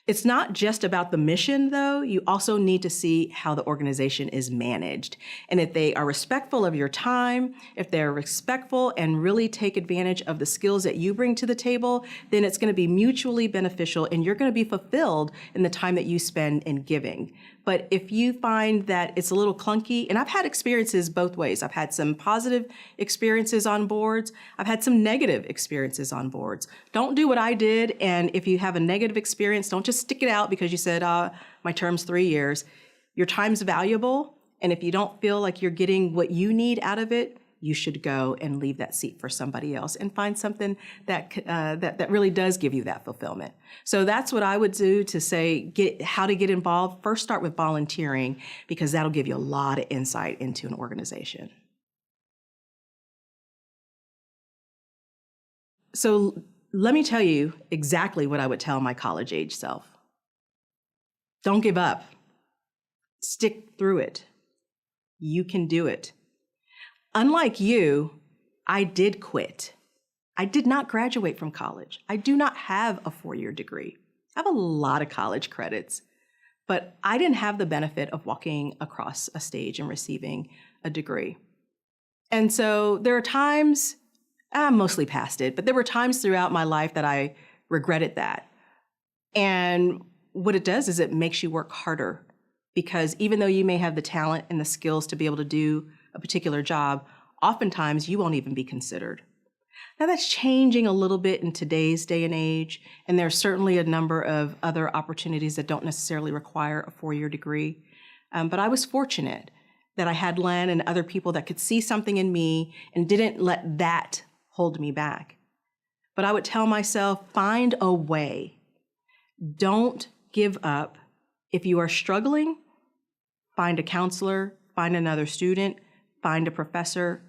It's not just about the mission, though. You also need to see how the organization is managed. And if they are respectful of your time, if they're respectful and really take advantage of the skills that you bring to the table, then it's going to be mutually beneficial, and you're going to be fulfilled in the time that you spend in giving. But if you find that it's a little clunky, and I've had experiences both ways. I've had some positive experiences on boards. I've had some negative experiences on boards. Don't do what I did. And if you have a negative experience, don't just stick it out because you said, my term's 3 years. Your time's valuable. And if you don't feel like you're getting what you need out of it, you should go and leave that seat for somebody else and find something that really does give you that fulfillment. So that's what I would do to say how to get involved. First, start with volunteering, because that'll give you a lot of insight into an organization. So let me tell you exactly what I would tell my college-age self. Don't give up. Stick through it. You can do it. Unlike you, I did quit. I did not graduate from college. I do not have a 4-year degree. I have a lot of college credits, but I didn't have the benefit of walking across a stage and receiving a degree. And so there are times, I'm mostly past it, but there were times throughout my life that I regretted that. And what it does is it makes you work harder, because even though you may have the talent and the skills to be able to do a particular job, oftentimes you won't even be considered. Now that's changing a little bit in today's day and age, and there's certainly a number of other opportunities that don't necessarily require a 4-year degree. But I was fortunate that I had Len and other people that could see something in me and didn't let that hold me back. But I would tell myself, find a way. Don't give up. If you are struggling, find a counselor, find another student, find a professor,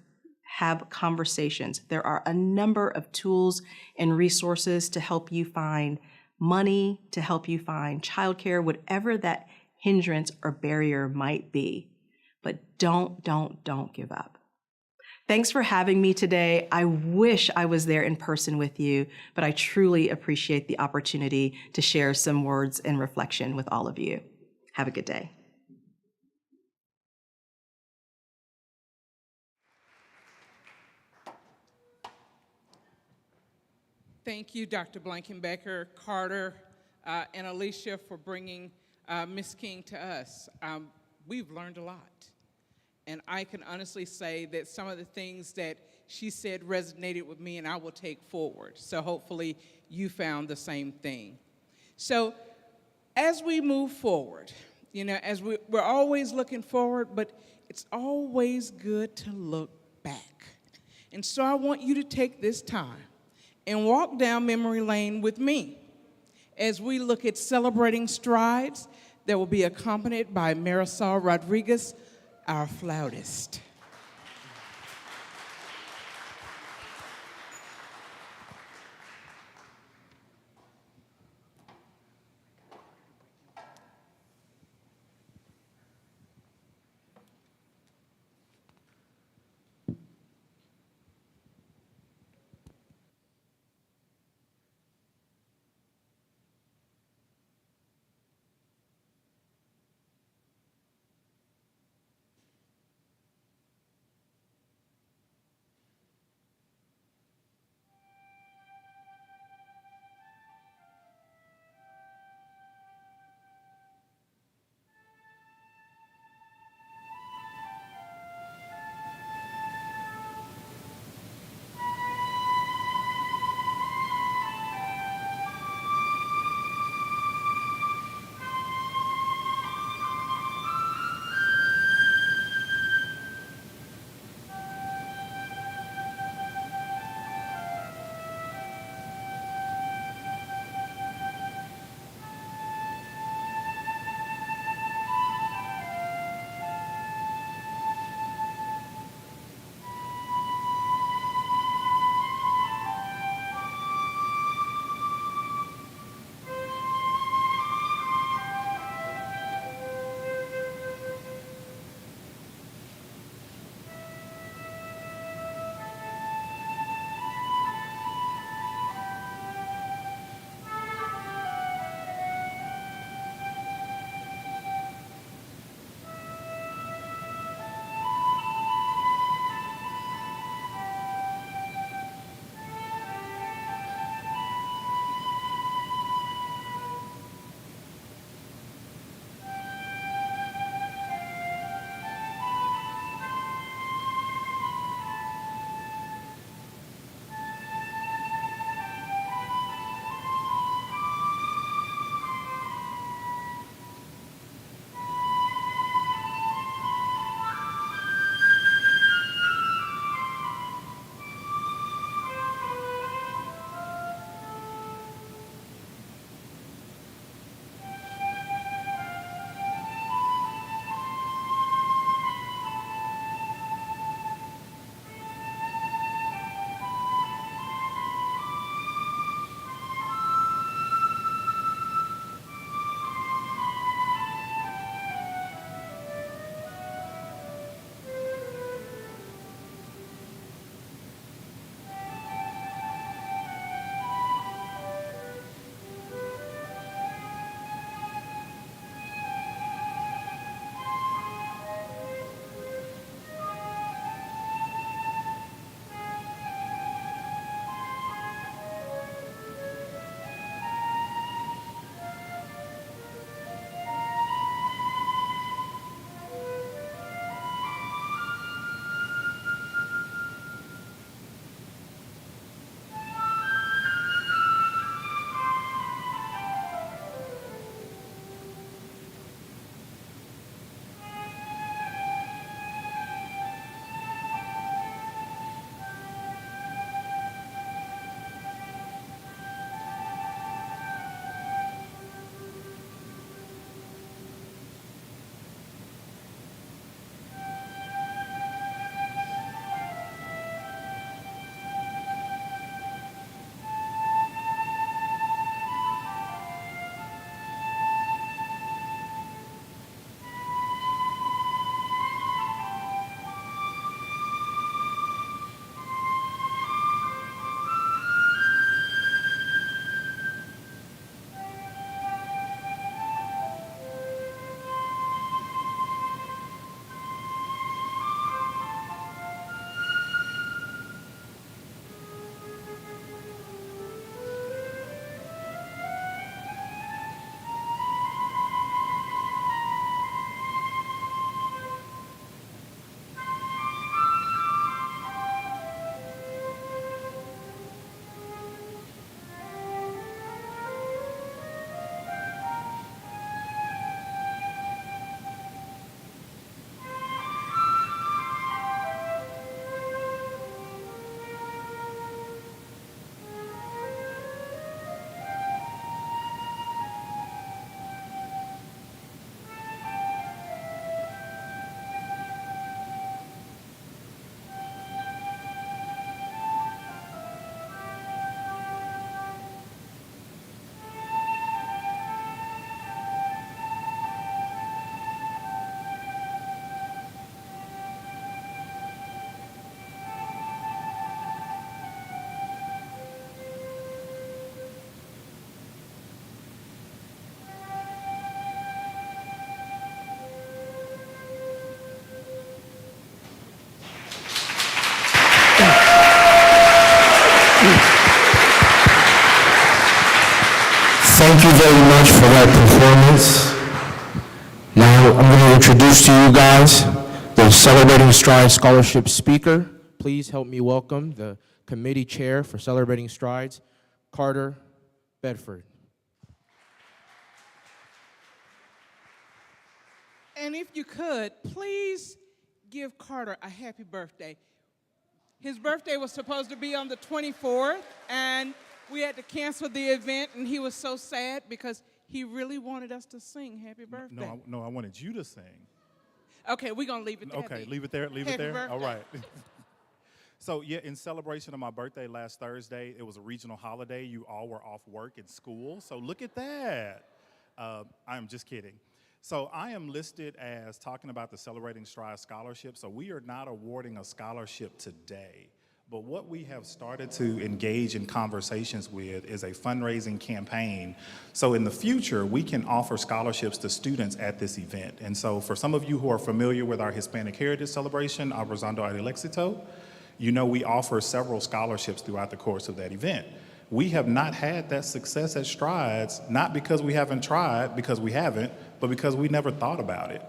have conversations. There are a number of tools and resources to help you find money, to help you find childcare, whatever that hindrance or barrier might be. But don't give up. Thanks for having me today. I wish I was there in person with you, but I truly appreciate the opportunity to share some words and reflection with all of you. Have a good day.
Thank you, Dr. Blankenbaker, Carter, and Alicia for bringing Ms. King to us. We've learned a lot. And I can honestly say that some of the things that she said resonated with me, and I will take forward. So hopefully you found the same thing. So as we move forward, as we're always looking forward, but it's always good to look back. And so I want you to take this time and walk down memory lane with me as we look at Celebrating Strides that will be accompanied by Marisol Rodriguez, our flautist.
very much for that performance. Now I'm going to introduce to you guys the Celebrating Strides Scholarship speaker. Please help me welcome the committee chair for Celebrating Strides, Carter Bedford.
And if you could, please give Carter a happy birthday. His birthday was supposed to be on the 24th, and we had to cancel the event, and he was so sad because he really wanted us to sing happy birthday.
No, I wanted you to sing.
Okay, we're going to leave it there.
Okay,
then.
leave it there, leave it
Happy
there.
birthday.
All right. So yeah, in celebration of my birthday last Thursday, it was a regional holiday. You all were off work and school, so look at that. I'm just kidding. So I am listed as talking about the Celebrating Strides Scholarship. So we are not awarding a scholarship today. But what we have started to engage in conversations with is a fundraising campaign. So in the future, we can offer scholarships to students at this event. And so for some of you who are familiar with our Hispanic Heritage Celebration, Abrazando al Éxito, you know we offer several scholarships throughout the course of that event. We have not had that success at Strides, not because we haven't tried, because we haven't, but because we never thought about it.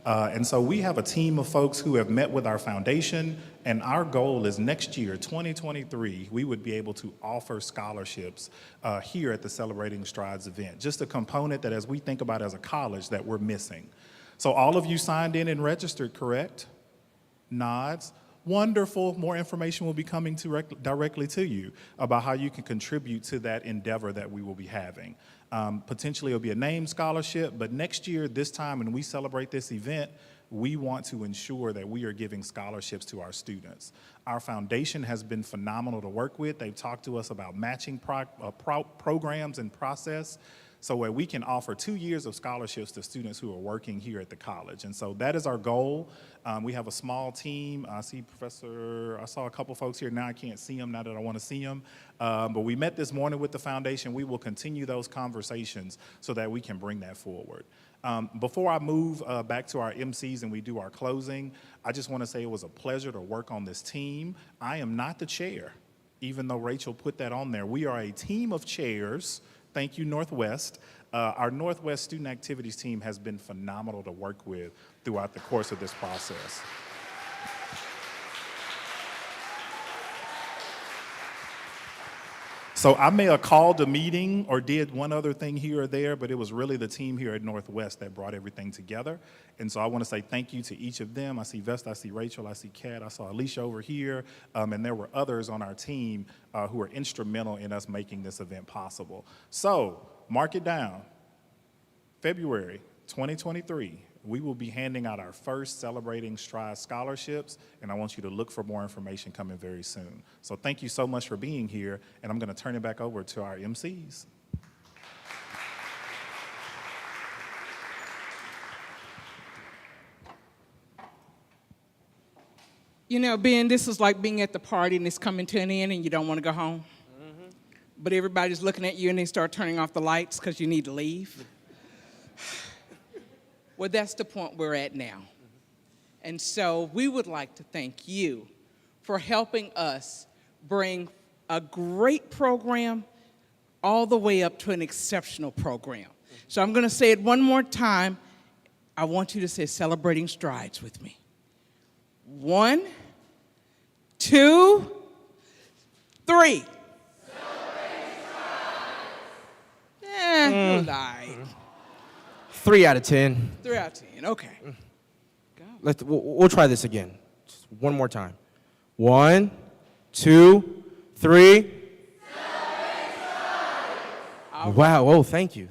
And so we have a team of folks who have met with our foundation, and our goal is next year, 2023, we would be able to offer scholarships here at the Celebrating Strides event. Just a component that as we think about as a college that we're missing. So all of you signed in and registered, correct? Nods. Wonderful. More information will be coming directly to you about how you can contribute to that endeavor that we will be having. Potentially it'll be a name scholarship, but next year, this time when we celebrate this event, we want to ensure that we are giving scholarships to our students. Our foundation has been phenomenal to work with. They've talked to us about matching programs and process, so where we can offer 2 years of scholarships to students who are working here at the college. And so that is our goal. We have a small team. I saw a couple folks here. Now I can't see them now that I want to see them. But we met this morning with the foundation. We will continue those conversations so that we can bring that forward. Before I move back to our MCs and we do our closing, I just want to say it was a pleasure to work on this team. I am not the chair, even though Rachel put that on there. We are a team of chairs. Thank you, Northwest. Our Northwest Student Activities team has been phenomenal to work with throughout the course of this process. So I may have called a meeting or did one other thing here or there, but it was really the team here at Northwest that brought everything together. And so I want to say thank you to each of them. I see Vesta, I see Rachel, I see Kat, I saw Alicia over here, and there were others on our team who were instrumental in us making this event possible. So mark it down. February 2023, we will be handing out our first Celebrating Strides scholarships, and I want you to look for more information coming very soon. So thank you so much for being here, and I'm going to turn it back over to our MCs.
You know, Ben, this is like being at the party and it's coming to an end and you don't want to go home. Mm-hmm. But everybody's looking at you and they start turning off the lights because you need to leave. Well, that's the point we're at now. And so we would like to thank you for helping us bring a great program all the way up to an exceptional program. So I'm going to say it one more time. I want you to say Celebrating Strides with me. 1, 2, 3. It was all right.
3 out of 10.
3 out of 10, okay. Go.
We'll try this again. Just one more time. 1, 2, 3. Wow, oh, thank you.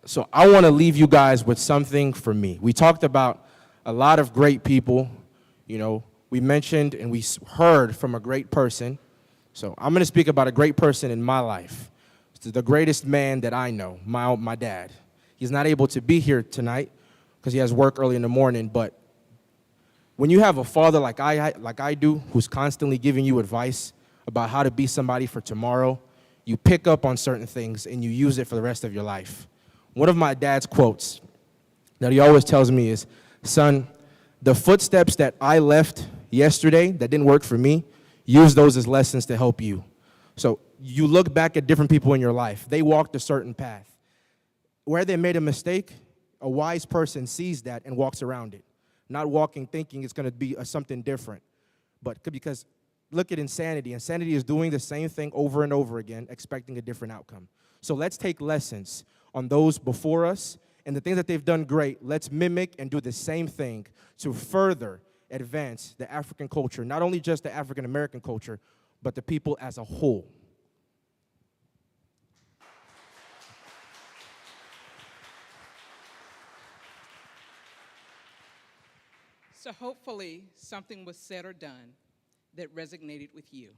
So I want to leave you guys with something for me. We talked about a lot of great people. You know, we mentioned and we heard from a great person. So I'm going to speak about a great person in my life. It's the greatest man that I know, my dad. He's not able to be here tonight because he has work early in the morning, but when you have a father like I do, who's constantly giving you advice about how to be somebody for tomorrow, you pick up on certain things and you use it for the rest of your life. One of my dad's quotes that he always tells me is, son, the footsteps that I left yesterday that didn't work for me, use those as lessons to help you. So you look back at different people in your life. They walked a certain path. Where they made a mistake, a wise person sees that and walks around it, not walking thinking it's going to be something different. But because look at insanity. Insanity is doing the same thing over and over again, expecting a different outcome. So let's take lessons on those before us and the things that they've done great. Let's mimic and do the same thing to further advance the African culture, not only just the African American culture, but the people as a whole.
So hopefully something was said or done that resonated with you.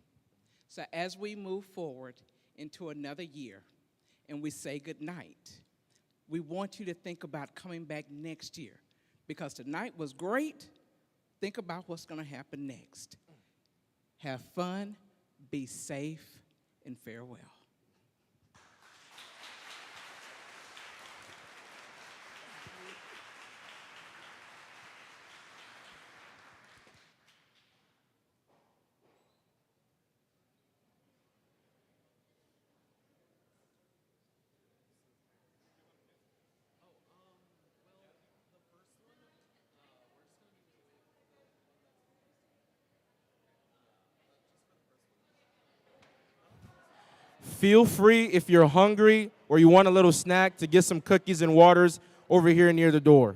So as we move forward into another year and we say goodnight, we want you to think about coming back next year, because tonight was great. Think about what's going to happen next. Have fun, be safe, and farewell.
Feel free, if you're hungry or you want a little snack, to get some cookies and waters over here near the door.